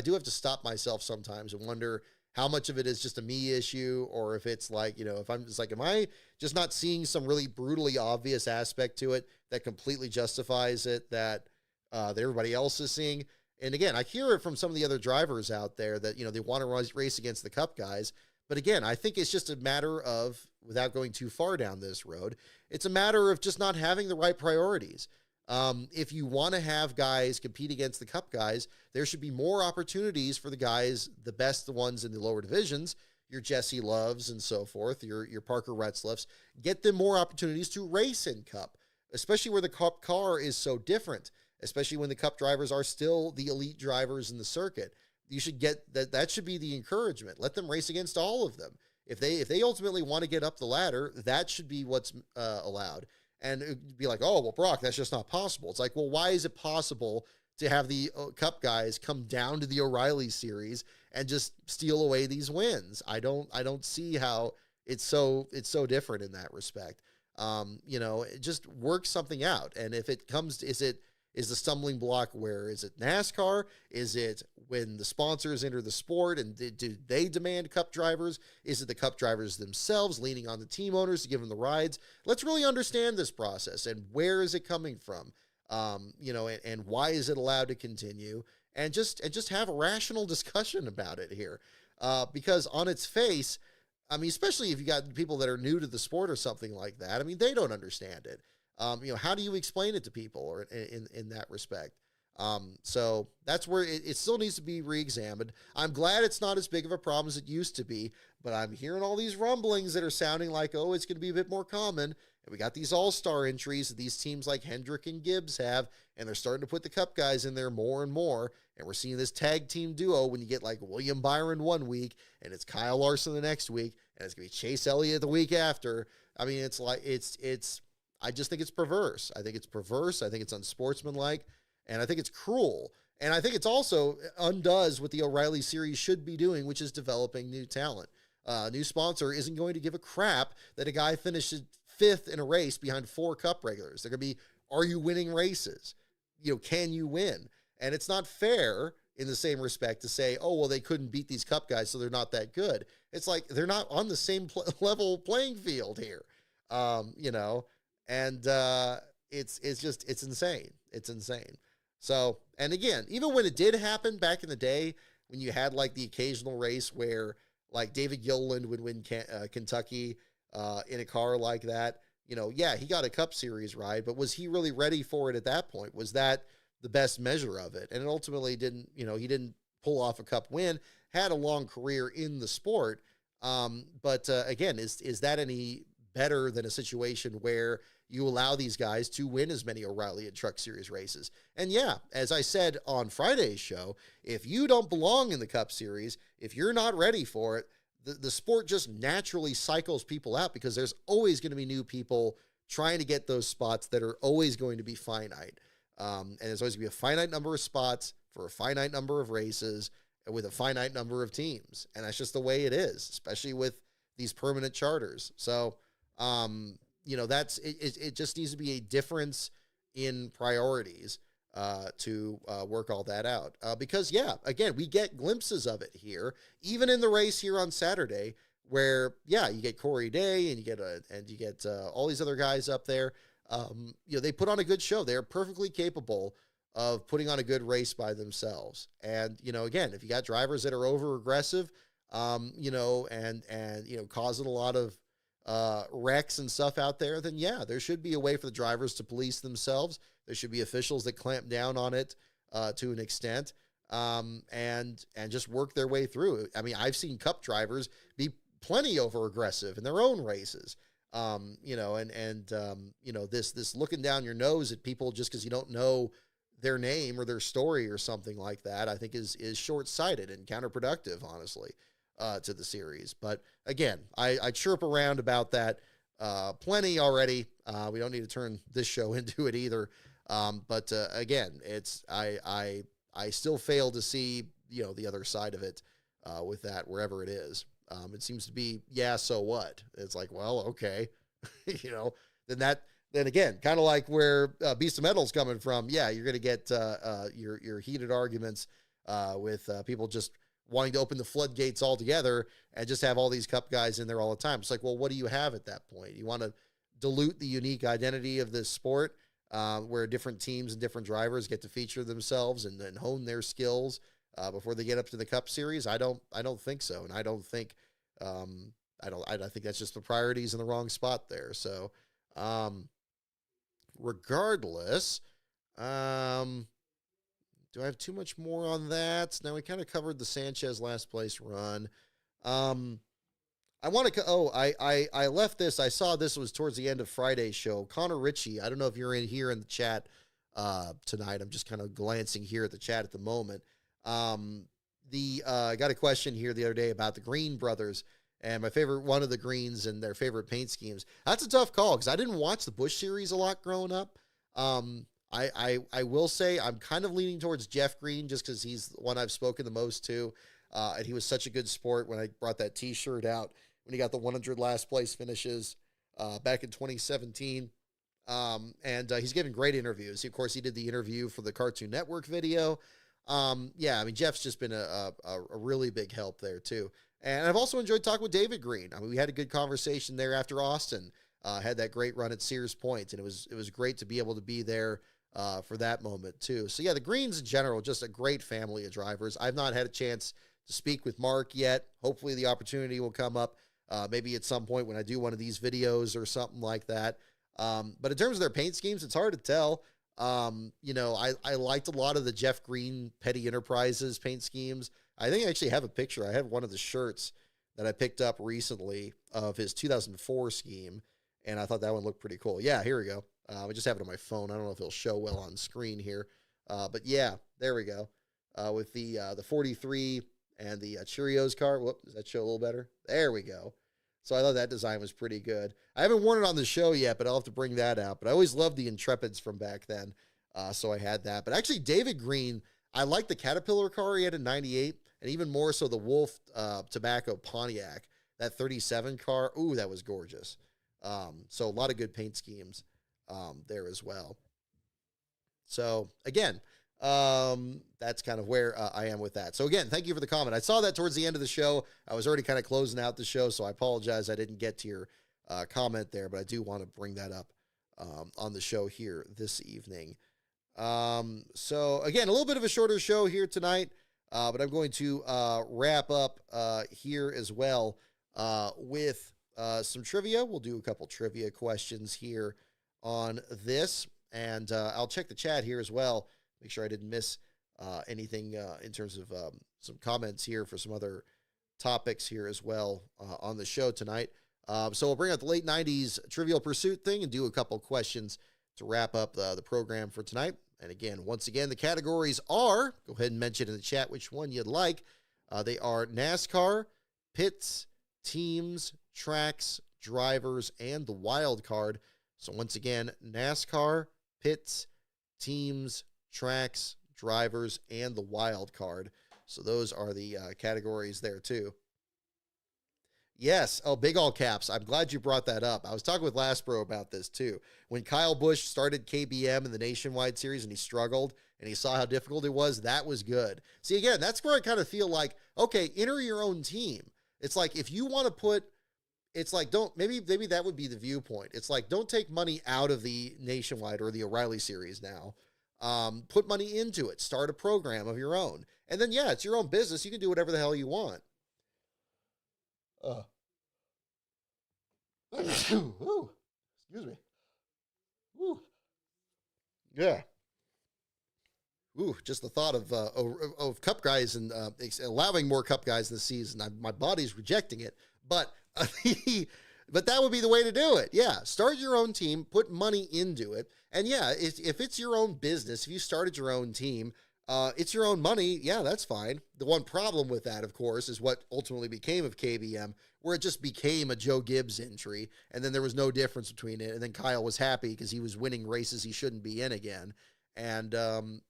do have to stop myself sometimes and wonder how much of it is just a me issue, or if it's like, if I'm just like, am I just not seeing some really brutally obvious aspect to it that completely justifies it that everybody else is seeing? And again, I hear it from some of the other drivers out there that, they want to race against the cup guys. But again, I think it's just a matter of, without going too far down this road, it's a matter of just not having the right priorities. If you want to have guys compete against the cup guys, there should be more opportunities for the guys, the best, the ones in the lower divisions, your Jesse Loves and so forth, your Parker Retzlaffs, get them more opportunities to race in cup, especially where the cup car is so different, especially when the cup drivers are still the elite drivers in the circuit. You should get that. That should be the encouragement. Let them race against all of them. If they ultimately want to get up the ladder, that should be what's allowed. And it'd be like, oh, well, Brock, that's just not possible. It's like, well, why is it possible to have the cup guys come down to the O'Reilly series and just steal away these wins? I don't see how it's so different in that respect. Just work something out. And if it comes to, is the stumbling block where is it NASCAR? Is it when the sponsors enter the sport and do they demand cup drivers? Is it the cup drivers themselves leaning on the team owners to give them the rides? Let's really understand this process and where is it coming from? And why is it allowed to continue? And just have a rational discussion about it here. Because on its face, especially if you got people that are new to the sport or something like that, they don't understand it. How do you explain it to people or in that respect? So that's where it still needs to be reexamined. I'm glad it's not as big of a problem as it used to be, but I'm hearing all these rumblings that are sounding like, oh, it's going to be a bit more common. And we got these all-star entries that these teams like Hendrick and Gibbs have, and they're starting to put the cup guys in there more and more. And we're seeing this tag team duo when you get like William Byron one week and it's Kyle Larson the next week, and it's going to be Chase Elliott the week after. It's like, I just think it's perverse. I think it's unsportsmanlike, and I think it's cruel. And I think it's also undoes what the O'Reilly series should be doing, which is developing new talent. New sponsor isn't going to give a crap that a guy finishes fifth in a race behind 4 cup regulars. They're going to be, are you winning races? Can you win? And it's not fair in the same respect to say, oh, well, they couldn't beat these Cup guys, so they're not that good. It's like they're not on the same level playing field here, you know, and it's insane. It's insane. So, and again, even when it did happen back in the day, when you had like the occasional race where like David Gilliland would win Kentucky in a car like that, you know, yeah, he got a Cup Series ride, but was he really ready for it at that point? Was that the best measure of it? And it ultimately didn't, you know, he didn't pull off a Cup win, had a long career in the sport. But again, is that any better than a situation where you allow these guys to win as many O'Reilly and Truck Series races? And yeah, as I said on Friday's show, if you don't belong in the Cup Series, if you're not ready for it, the sport just naturally cycles people out because there's always going to be new people trying to get those spots that are always going to be finite. And there's always going to be a finite number of spots for a finite number of races with a finite number of teams. And that's just the way it is, especially with these permanent charters. So, you know, it just needs to be a difference in priorities to work all that out. Because, yeah, again, we get glimpses of it here, even in the race here on Saturday, where, yeah, you get Corey Day and you get all these other guys up there. You know, they put on a good show. They're perfectly capable of putting on a good race by themselves. And, you know, again, if you got drivers that are over aggressive, you know, and, you know, causing a lot of wrecks and stuff out there, then yeah, there should be a way for the drivers to police themselves. There should be officials that clamp down on it to an extent, and just work their way through. I mean, I've seen Cup drivers be plenty over aggressive in their own races. You know, and you know, this looking down your nose at people just because you don't know their name or their story or something like that, I think is short-sighted and counterproductive, honestly, to the series. But again, I chirp around about that plenty already. We don't need to turn this show into it either. But again, I still fail to see, you know, the other side of it with that, wherever it is. It seems to be, yeah, so what? It's like, well, okay, you know, then again, kind of like where Beast of Metal's coming from. Yeah, you're going to get your heated arguments with people just wanting to open the floodgates altogether and just have all these Cup guys in there all the time. It's like, well, what do you have at that point? You want to dilute the unique identity of this sport, where different teams and different drivers get to feature themselves and hone their skills before they get up to the Cup Series? I don't think so, and I don't think I think that's just the priorities in the wrong spot there. So, regardless, do I have too much more on that? Now we kind of covered the Sanchez last place run. I want to. I left this. I saw this was towards the end of Friday's show. Connor Ritchie. I don't know if you're in here in the chat tonight. I'm just kind of glancing here at the chat at the moment. I got a question here the other day about the Green brothers and my favorite one of the Greens and their favorite paint schemes. That's a tough call because I didn't watch the Busch series a lot growing up. I will say I'm kind of leaning towards Jeff Green just because he's the one I've spoken the most to. And he was such a good sport when I brought that t-shirt out when he got the 100 last place finishes back in 2017. And he's given great interviews. Of course, he did the interview for the Cartoon Network video. Yeah, I mean, Jeff's just been a really big help there too. And I've also enjoyed talking with David Green. I mean, we had a good conversation there after Austin, had that great run at Sears Point, and it was great to be able to be there for that moment too. So yeah, the Greens in general, just a great family of drivers. I've not had a chance to speak with Mark yet. Hopefully the opportunity will come up, maybe at some point when I do one of these videos or something like that. But in terms of their paint schemes, it's hard to tell. You know, I liked a lot of the Jeff Green Petty Enterprises paint schemes. I think I actually have a picture. I have one of the shirts that I picked up recently of his 2004 scheme, and I thought that one looked pretty cool. Yeah, here we go. I just have it on my phone. I don't know if it'll show well on screen here. But yeah, there we go. With the 43 and the Cheerios car. Whoop, does that show a little better? There we go. So I thought that design was pretty good. I haven't worn it on the show yet, but I'll have to bring that out. But I always loved the Intrepids from back then. So I had that. But actually, David Green, I liked the Caterpillar car he had in 98, and even more so the Wolf Tobacco Pontiac, that 37 car. Ooh, that was gorgeous. So a lot of good paint schemes there as well. So again, That's kind of where I am with that. So again, thank you for the comment. I saw that towards the end of the show. I was already kind of closing out the show, so I apologize I didn't get to your comment there, but I do want to bring that up on the show here this evening. So again, a little bit of a shorter show here tonight, but I'm going to wrap up here as well with some trivia. We'll do a couple trivia questions here on this, and I'll check the chat here as well. Make sure I didn't miss anything in terms of some comments here for some other topics here as well on the show tonight. So we'll bring out the late 90s Trivial Pursuit thing and do a couple questions to wrap up the program for tonight. And again, once again, the categories are, go ahead and mention in the chat which one you'd like. They are NASCAR, pits, teams, tracks, drivers, and the wild card. So once again, NASCAR, pits, teams, tracks, drivers, and the wild card. So those are the categories there too. Yes. Oh, big all caps. I'm glad you brought that up. I was talking with Lastbro about this too. When Kyle Busch started KBM in the Nationwide Series and he struggled and he saw how difficult it was, that was good. See, again, that's where I kind of feel like, okay, enter your own team. It's like, if you want to put, it's like, maybe that would be the viewpoint. It's like, don't take money out of the Nationwide or the O'Reilly Series now. Put money into it. Start a program of your own. And then, yeah, it's your own business. You can do whatever the hell you want. Ooh, excuse me. Ooh. Yeah. Ooh, just the thought of Cup guys and allowing more Cup guys this season. My body's rejecting it, but but that would be the way to do it. Yeah, start your own team, put money into it, and yeah, if it's your own business, if you started your own team, it's your own money. Yeah, that's fine. The one problem with that, of course, is what ultimately became of KBM, where it just became a Joe Gibbs entry, and then there was no difference between it. And then Kyle was happy because he was winning races he shouldn't be in again. And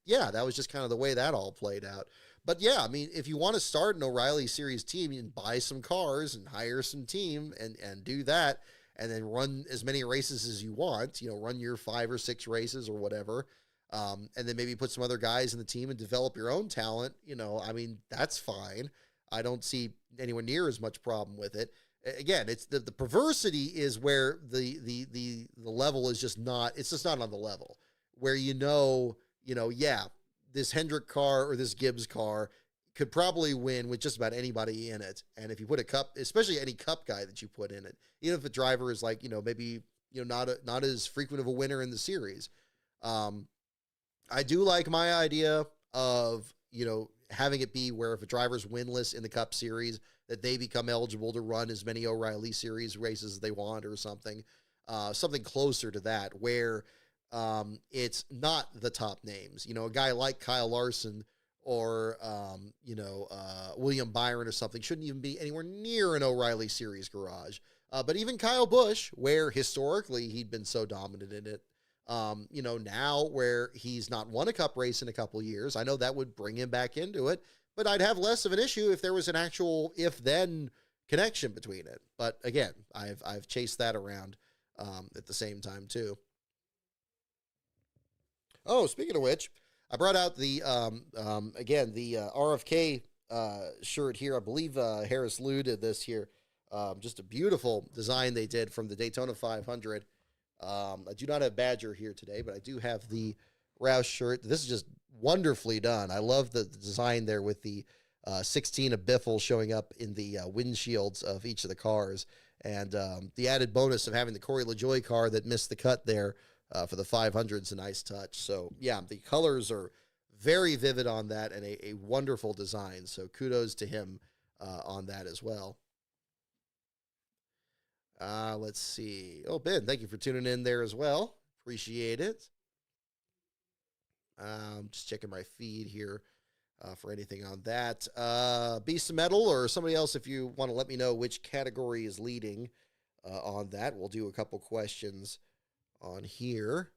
yeah, that was just kind of the way that all played out. But yeah, I mean, if you want to start an O'Reilly Series team, you can buy some cars and hire some team and do that, and then run as many races as you want. You know, run your 5 or 6 races or whatever. And then maybe put some other guys in the team and develop your own talent. You know, I mean, that's fine. I don't see anywhere near as much problem with it. Again, it's the perversity is where the level is just not, it's just not on the level where, yeah, this Hendrick car or this Gibbs car could probably win with just about anybody in it. And if you put a Cup, especially any Cup guy that you put in it, even if the driver is like, maybe, not as frequent of a winner in the series. I do like my idea of, having it be where if a driver's winless in the Cup Series, that they become eligible to run as many O'Reilly Series races as they want or something, something closer to that, where it's not the top names. A guy like Kyle Larson or, William Byron or something shouldn't even be anywhere near an O'Reilly Series garage. But even Kyle Busch, where historically he'd been so dominant in it, now where he's not won a Cup race in a couple of years, I know that would bring him back into it, but I'd have less of an issue if there was an actual if-then connection between it. But again, I've chased that around at the same time too. Oh, speaking of which, I brought out the again the RFK shirt here. I believe Harris Liu did this here. Just a beautiful design they did from the Daytona 500. I do not have Badger here today, but I do have the Roush shirt. This is just wonderfully done. I love the design there with the 16 of Biffle showing up in the windshields of each of the cars. And the added bonus of having the Corey LaJoie car that missed the cut there for the 500 is a nice touch. So, yeah, the colors are very vivid on that and a wonderful design. So kudos to him on that as well. Let's see. Oh, Ben, thank you for tuning in there as well. Appreciate it. Just checking my feed here for anything on that. Beast of Metal or somebody else, if you want to let me know which category is leading on that, we'll do a couple questions on here.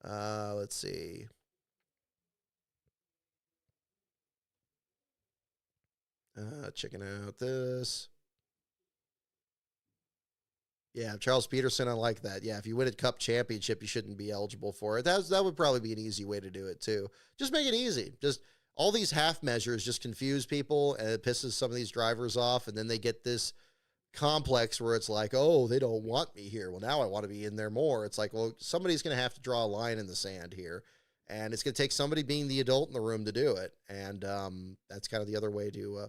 Let's see. Checking out this. Yeah, Charles Peterson, I like that. Yeah, if you win a cup championship, you shouldn't be eligible for it. That would probably be an easy way to do it too. Just make it easy. Just all these half measures just confuse people and it pisses some of these drivers off, and then they get this complex where it's like, oh, they don't want me here. Well, now I want to be in there more. It's like, well, somebody's going to have to draw a line in the sand here, and it's going to take somebody being the adult in the room to do it. And that's kind of the other way to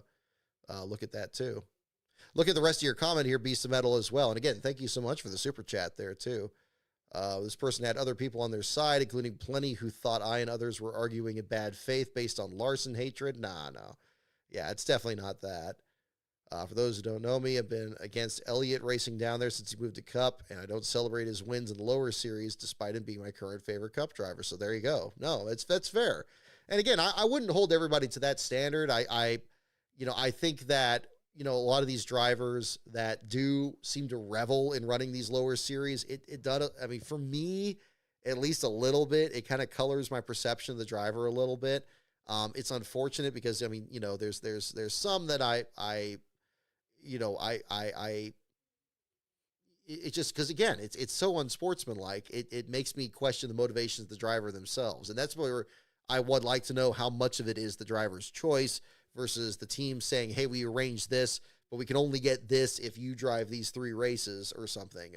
look at that too. Look at the rest of your comment here, Beast of Metal as well. And again, thank you so much for the super chat there too. This person had other people on their side, including plenty who thought I and others were arguing in bad faith based on Larson hatred. Nah, no. Yeah, it's definitely not that. For those who don't know me, I've been against Elliott racing down there since he moved to Cup, and I don't celebrate his wins in the lower series despite him being my current favorite Cup driver. So there you go. No, that's fair. And again, I wouldn't hold everybody to that standard. I think that, a lot of these drivers that do seem to revel in running these lower series, it does. I mean, for me, at least a little bit, it kind of colors my perception of the driver a little bit. It's unfortunate because, I mean, there's some that it's just because, again, it's so unsportsmanlike. It makes me question the motivations of the driver themselves. And that's where I would like to know how much of it is the driver's choice versus the team saying, hey, we arranged this, but we can only get this if you drive these 3 races or something.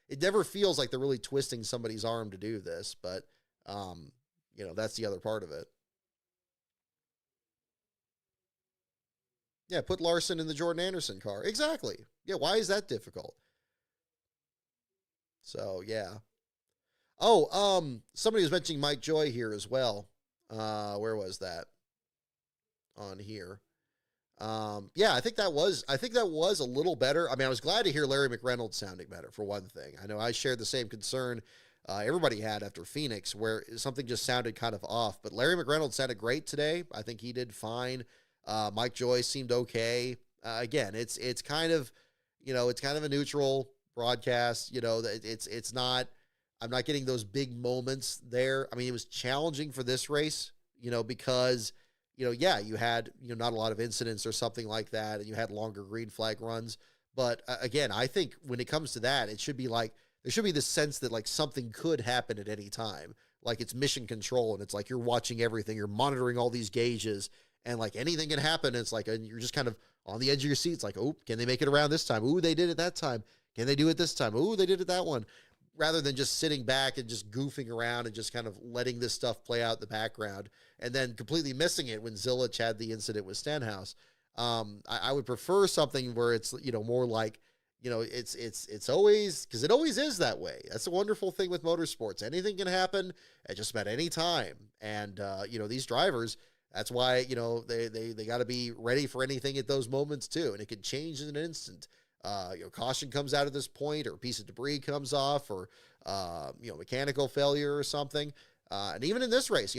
It never feels like they're really twisting somebody's arm to do this, but, that's the other part of it. Yeah, put Larson in the Jordan Anderson car. Exactly. Yeah, why is that difficult? So, yeah. Oh, somebody was mentioning Mike Joy here as well. Where was that? On here. Yeah, I think that was a little better. I mean, I was glad to hear Larry McReynolds sounding better, for one thing. I know I shared the same concern everybody had after Phoenix, where something just sounded kind of off. But Larry McReynolds sounded great today. I think he did fine. Mike Joy seemed okay. Again, it's kind of, it's kind of a neutral broadcast. It's not. I'm not getting those big moments there. I mean, it was challenging for this race, because, yeah, you had, not a lot of incidents or something like that, and you had longer green flag runs. But again, I think when it comes to that, it should be like, there should be this sense that like something could happen at any time. Like it's mission control, and it's like you're watching everything, you're monitoring all these gauges, and like anything can happen. It's like, and you're just kind of on the edge of your seat. It's like, oh, can they make it around this time? Ooh, they did it that time. Can they do it this time? Ooh, they did it that one. Rather than just sitting back and just goofing around and just kind of letting this stuff play out in the background and then completely missing it when Zilich had the incident with Stenhouse. I would prefer something where it's, more like, it's always, because it always is that way. That's a wonderful thing with motorsports. Anything can happen at just about any time. And, these drivers, that's why, they got to be ready for anything at those moments too. And it can change in an instant. Caution comes out at this point, or a piece of debris comes off, or, mechanical failure or something. And even in this race,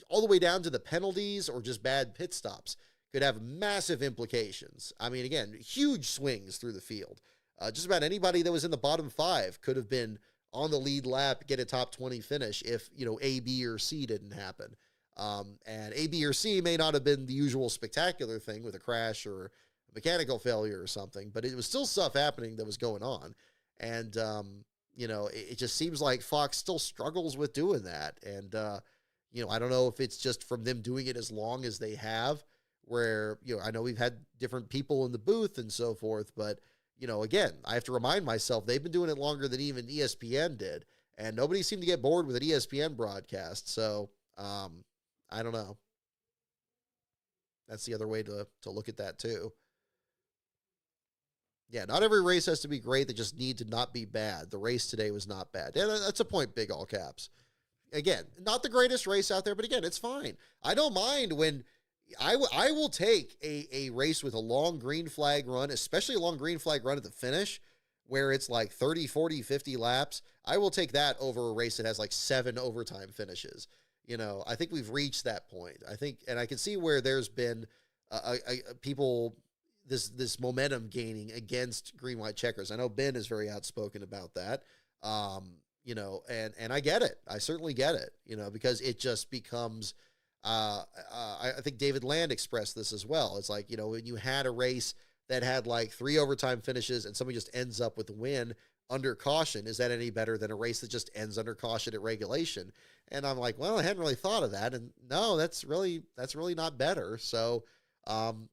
all the way down to the penalties or just bad pit stops could have massive implications. I mean, again, huge swings through the field. Just about anybody that was in the bottom 5 could have been on the lead lap, get a top 20 finish if, A, B, or C didn't happen. And A, B, or C may not have been the usual spectacular thing with a crash or mechanical failure or something, but it was still stuff happening that was going on. And, it just seems like Fox still struggles with doing that. And, I don't know if it's just from them doing it as long as they have, where, I know we've had different people in the booth and so forth, but, again, I have to remind myself they've been doing it longer than even ESPN did, and nobody seemed to get bored with an ESPN broadcast. So, I don't know. That's the other way to look at that too. Yeah, not every race has to be great. They just need to not be bad. The race today was not bad. And that's a point, big all caps. Again, not the greatest race out there, but again, it's fine. I don't mind when I will take a race with a long green flag run, especially a long green flag run at the finish, where it's like 30, 40, 50 laps. I will take that over a race that has like 7 overtime finishes. I think we've reached that point. I think, and I can see where there's been people, this momentum gaining against green white checkers. I know Ben is very outspoken about that. And I get it. I certainly get it, because it just becomes, I think David Land expressed this as well. It's like, when you had a race that had like 3 overtime finishes and somebody just ends up with the win under caution, is that any better than a race that just ends under caution at regulation? And I'm like, well, I hadn't really thought of that. And no, that's really not better. So,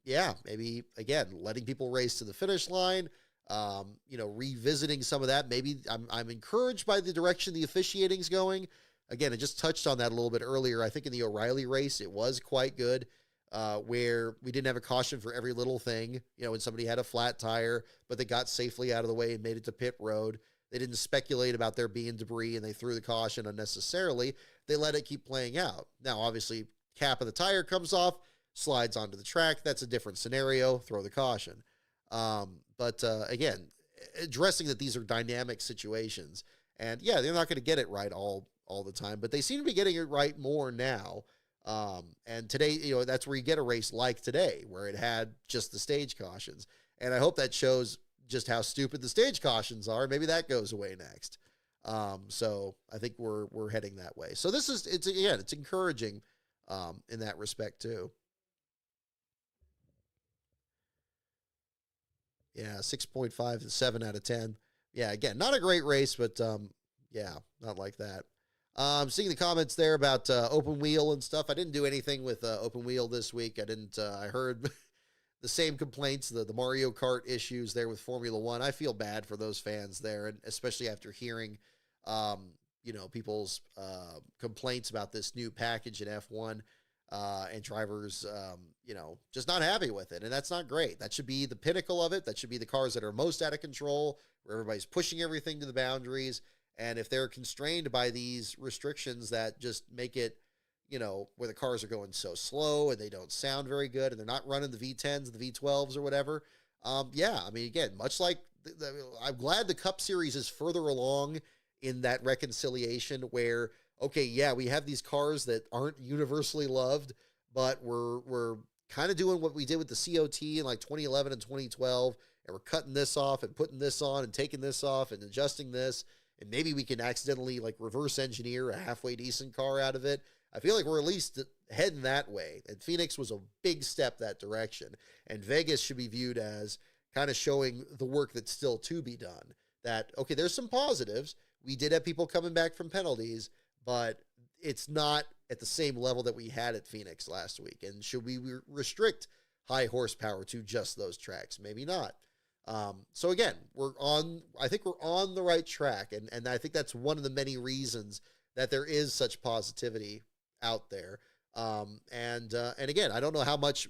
yeah, maybe again, letting people race to the finish line, revisiting some of that. Maybe I'm encouraged by the direction the officiating's going. Again, I just touched on that a little bit earlier. I think in the O'Reilly race, it was quite good, where we didn't have a caution for every little thing. When somebody had a flat tire, but they got safely out of the way and made it to pit road, they didn't speculate about there being debris and they threw the caution unnecessarily. They let it keep playing out. Now, obviously, cap of the tire comes off, slides onto the track. That's a different scenario. Throw the caution. But again, addressing that these are dynamic situations, and yeah, they're not going to get it right all the time, but they seem to be getting it right more now. And today, that's where you get a race like today, where it had just the stage cautions. And I hope that shows just how stupid the stage cautions are. Maybe that goes away next. So I think we're heading that way. So it's encouraging, in that respect too. Yeah, 6.5 to 7 out of 10. Yeah, again, not a great race, but yeah, not like that. Seeing the comments there about open wheel and stuff. I didn't do anything with open wheel this week. I heard the same complaints, the Mario Kart issues there with Formula One. I feel bad for those fans there, and especially after hearing, people's complaints about this new package in F1. And drivers, just not happy with it. And that's not great. That should be the pinnacle of it. That should be the cars that are most out of control, where everybody's pushing everything to the boundaries. And if they're constrained by these restrictions that just make it, where the cars are going so slow and they don't sound very good and they're not running the V10s, the V12s or whatever. Again, much like I'm glad the Cup Series is further along in that reconciliation where, okay, yeah, we have these cars that aren't universally loved, but we're kind of doing what we did with the COT in like 2011 and 2012, and we're cutting this off and putting this on and taking this off and adjusting this, and maybe we can accidentally like reverse engineer a halfway decent car out of it. I feel like we're at least heading that way, and Phoenix was a big step that direction, and Vegas should be viewed as kind of showing the work that's still to be done. That, okay, there's some positives. We did have people coming back from penalties, but it's not at the same level that we had at Phoenix last week. And should we restrict high horsepower to just those tracks? Maybe not. So again, I think we're on the right track. And I think that's one of the many reasons that there is such positivity out there. And again, I don't know how much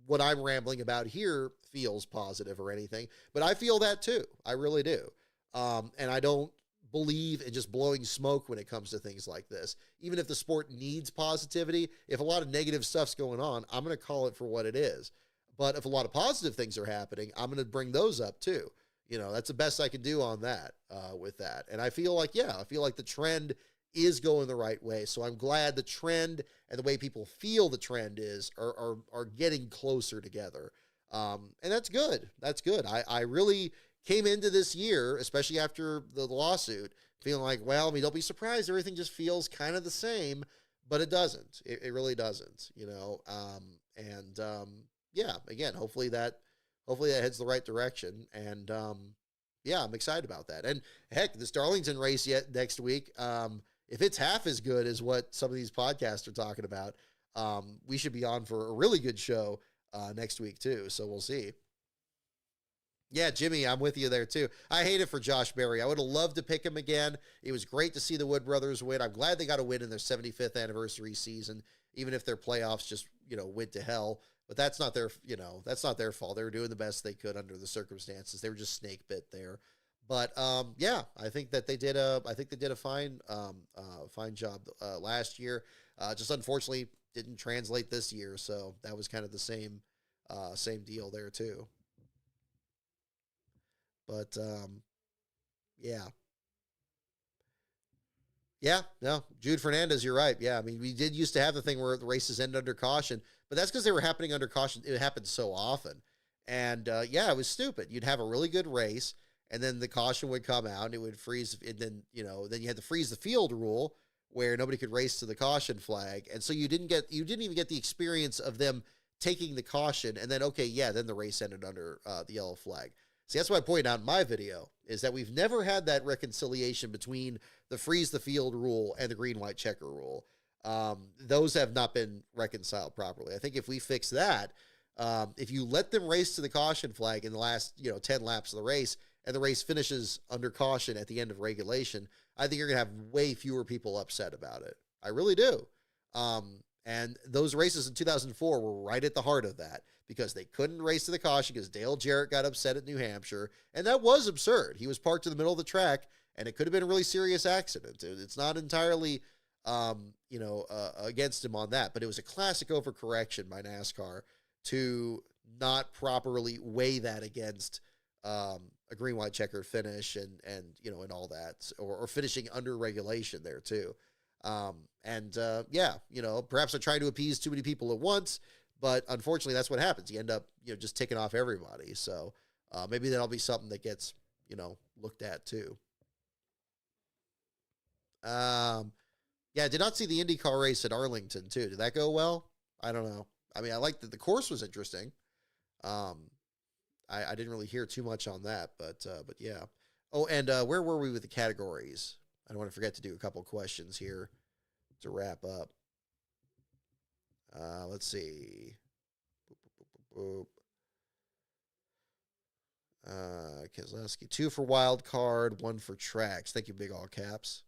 what I'm rambling about here feels positive or anything, but I feel that too. I really do. And I don't believe in just blowing smoke when it comes to things like this. Even if the sport needs positivity, if a lot of negative stuff's going on, I'm going to call it for what it is. But if a lot of positive things are happening, I'm going to bring those up too. That's the best I can do on that, with that. And I feel like the trend is going the right way. So I'm glad the trend and the way people feel the trend are getting closer together. And that's good. That's good. I really came into this year, especially after the lawsuit, feeling like, well, don't be surprised. Everything just feels kind of the same, but it doesn't. It really doesn't, again, hopefully that heads the right direction. And, I'm excited about that. And heck, this Darlington race next week, if it's half as good as what some of these podcasts are talking about, we should be on for a really good show, next week too. So we'll see. Yeah, Jimmy, I'm with you there too. I hate it for Josh Berry. I would have loved to pick him again. It was great to see the Wood brothers win. I'm glad they got a win in their 75th anniversary season, even if their playoffs just, went to hell. But that's not their fault. They were doing the best they could under the circumstances. They were just snake bit there. But I think that they did a fine job last year. Just unfortunately didn't translate this year. So that was kind of the same deal there too. But, no, Jude Fernandez, you're right. Yeah, we did used to have the thing where the races end under caution, but that's because they were happening under caution. It happened so often. And, it was stupid. You'd have a really good race, and then the caution would come out, and it would freeze, and then you had the freeze the field rule, where nobody could race to the caution flag. And so you didn't even get the experience of them taking the caution, and then, okay, yeah, then the race ended under the yellow flag. See, that's what I pointed out in my video, is that we've never had that reconciliation between the freeze the field rule and the green-white checker rule. Those have not been reconciled properly. I think if we fix that, if you let them race to the caution flag in the last, 10 laps of the race, and the race finishes under caution at the end of regulation, I think you're going to have way fewer people upset about it. I really do. And those races in 2004 were right at the heart of that, because they couldn't race to the caution because Dale Jarrett got upset at New Hampshire. And that was absurd. He was parked in the middle of the track, and it could have been a really serious accident. It's not entirely, against him on that, but it was a classic overcorrection by NASCAR to not properly weigh that against a green, white, checkered finish and all that, or finishing under regulation there too. Perhaps they're trying to appease too many people at once, but unfortunately that's what happens. You end up, just ticking off everybody. So, maybe that'll be something that gets, looked at too. I did not see the IndyCar race at Arlington too. Did that go well? I don't know. I mean, I liked that the course was interesting. I didn't really hear too much on that, but yeah. Oh, and where were we with the categories? I don't want to forget to do a couple questions here to wrap up. Let's see. Boop. Keselowski, 2 for wild card, 1 for tracks. Thank you, big all caps.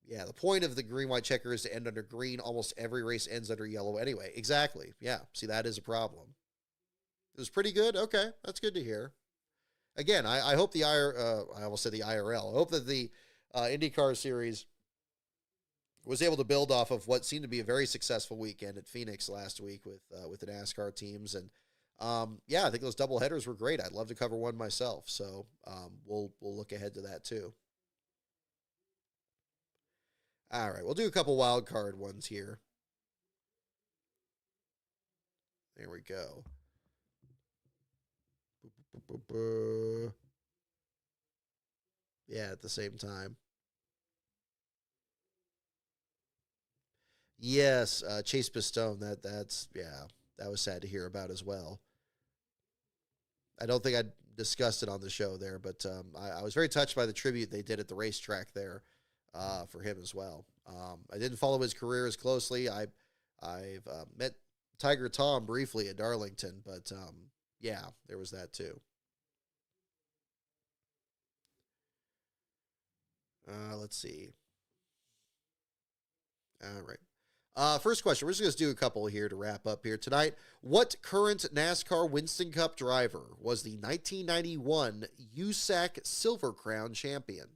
Yeah, the point of the green-white checker is to end under green. Almost every race ends under yellow anyway. Exactly. Yeah, see, that is a problem. It was pretty good? Okay, that's good to hear. Again, I hope I almost said the IRL. I hope that the IndyCar series was able to build off of what seemed to be a very successful weekend at Phoenix last week with the NASCAR teams. And I think those double headers were great. I'd love to cover one myself. So we'll look ahead to that too. All right, we'll do a couple wild card ones here. There we go. Yeah, at the same time. Yes, Chase Pistone. That was sad to hear about as well. I don't think I discussed it on the show there, but I was very touched by the tribute they did at the racetrack there for him as well. I didn't follow his career as closely. I've met Tiger Tom briefly at Darlington, but there was that too. Let's see. All right. First question. We're just going to do a couple here to wrap up here tonight. What current NASCAR Winston Cup driver was the 1991 USAC Silver Crown champion?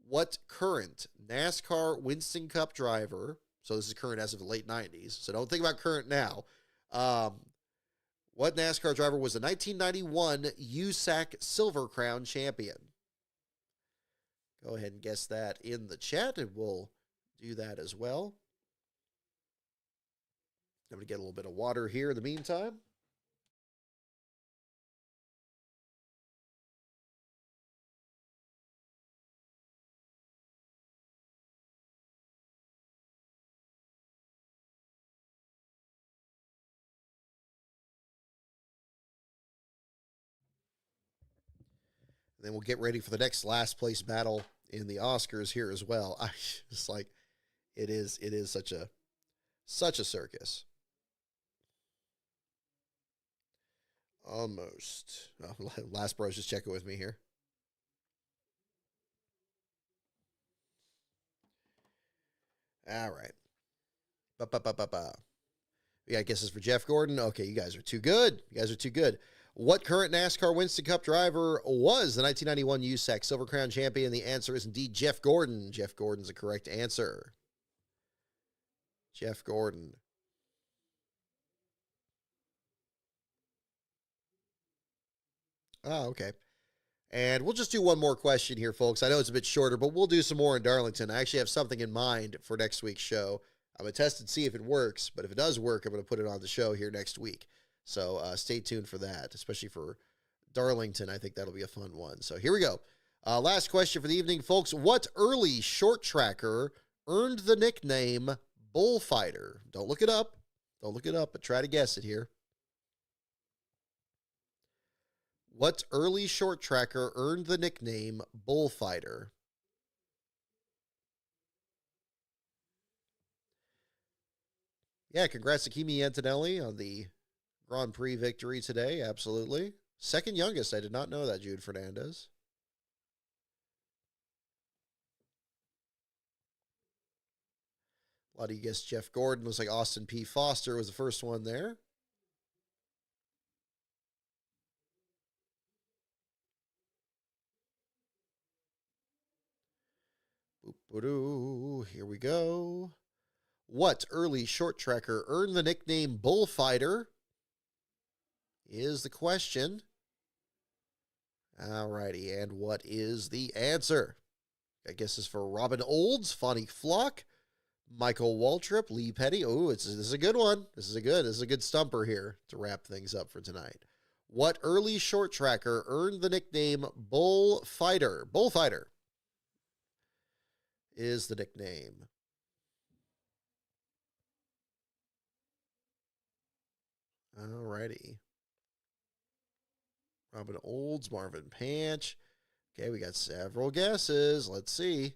What current NASCAR Winston Cup driver, so this is current as of the late 90s, so don't think about current now. What NASCAR driver was the 1991 USAC Silver Crown champion? Go ahead and guess that in the chat, and we'll do that as well. I'm going to get a little bit of water here in the meantime. And then we'll get ready for the next last place battle in the Oscars here as well. It's like, it is such a circus. Almost. Oh, Last Bros just checking with me here. All right. Yeah, I guess it's for Jeff Gordon. Okay, you guys are too good. What current NASCAR Winston Cup driver was the 1991 USAC Silver Crown champion? The answer is indeed Jeff Gordon. Jeff Gordon's the correct answer. Jeff Gordon. Oh, okay. And we'll just do one more question here, folks. I know it's a bit shorter, but we'll do some more in Darlington. I actually have something in mind for next week's show. I'm going to test and see if it works, but if it does work, I'm going to put it on the show here next week. So stay tuned for that, especially for Darlington. I think that'll be a fun one. So here we go. Last question for the evening, folks. What early short tracker earned the nickname Bullfighter? Don't look it up. Don't look it up, but try to guess it here. What early short tracker earned the nickname Bullfighter? Yeah, congrats to Kimi Antonelli on the Grand Prix victory today. Absolutely. Second youngest. I did not know that, Jude Fernandez. A lot of you guessed Jeff Gordon. Looks like Austin P. Foster was the first one there. Here we go. What early short tracker earned the nickname Bullfighter? Is the question. Alrighty, and what is the answer? I guess it's for Robin Olds, Fonnie Flock, Michael Waltrip, Lee Petty. Oh, this is a good one. This is a good stumper here to wrap things up for tonight. What early short tracker earned the nickname Bullfighter? Bullfighter is the nickname. Alrighty. Robin Olds, Marvin Panch. Okay, we got several guesses. Let's see.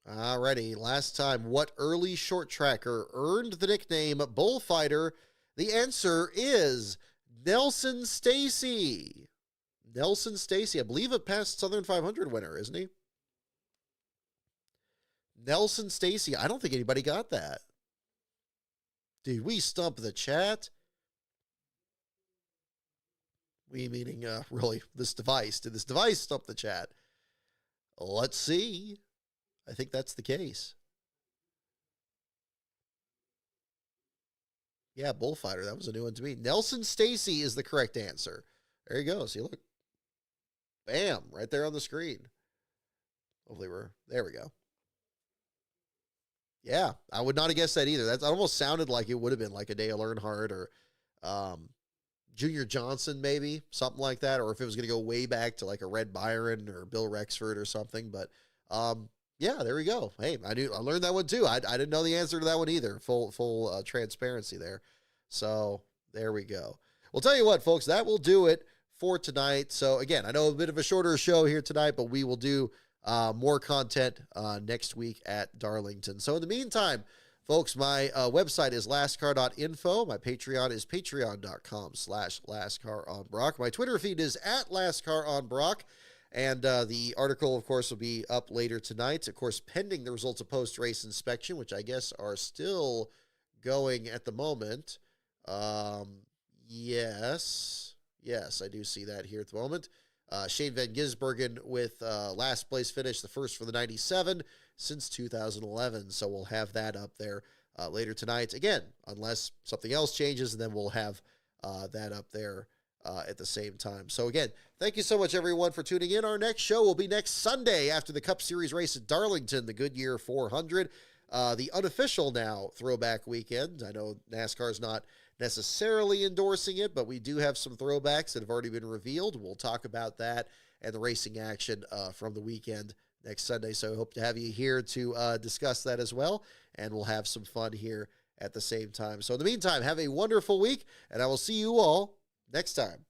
Alrighty, last time. What early short tracker earned the nickname Bullfighter? The answer is Nelson Stacy. Nelson Stacy, I believe a past Southern 500 winner, isn't he? Nelson Stacy. I don't think anybody got that. Did we stump the chat? We meaning, really, this device. Did this device stump the chat? Let's see. I think that's the case. Yeah, Bullfighter. That was a new one to me. Nelson Stacy is the correct answer. There you go. See, look. Bam. Right there on the screen. Hopefully there we go. Yeah, I would not have guessed that either. That almost sounded like it would have been like a Dale Earnhardt or Junior Johnson, maybe something like that. Or if it was going to go way back to like a Red Byron or Bill Rexford or something. But yeah, there we go. Hey, I learned that one too. I didn't know the answer to that one either. Full transparency there. So there we go. We'll tell you what, folks, that will do it for tonight. So again, I know a bit of a shorter show here tonight, but we will do more content next week at Darlington. So in the meantime, folks, my website is lastcar.info. My Patreon is patreon.com/lastcaronbrock. My Twitter feed is at lastcaronbrock. And the article, of course, will be up later tonight. Of course, pending the results of post-race inspection, which I guess are still going at the moment. Yes, I do see that here at the moment. Shane Van Gisbergen with last place finish, the first for the 97 since 2011. So we'll have that up there later tonight. Again, unless something else changes, and then we'll have that up there at the same time. So again, thank you so much, everyone, for tuning in. Our next show will be next Sunday after the Cup Series race at Darlington, the Goodyear 400. The unofficial now throwback weekend. I know NASCAR is not necessarily endorsing it, but we do have some throwbacks that have already been revealed. We'll talk about that and the racing action from the weekend next Sunday. So I hope to have you here to discuss that as well, and we'll have some fun here at the same time. So in the meantime, have a wonderful week, and I will see you all next time.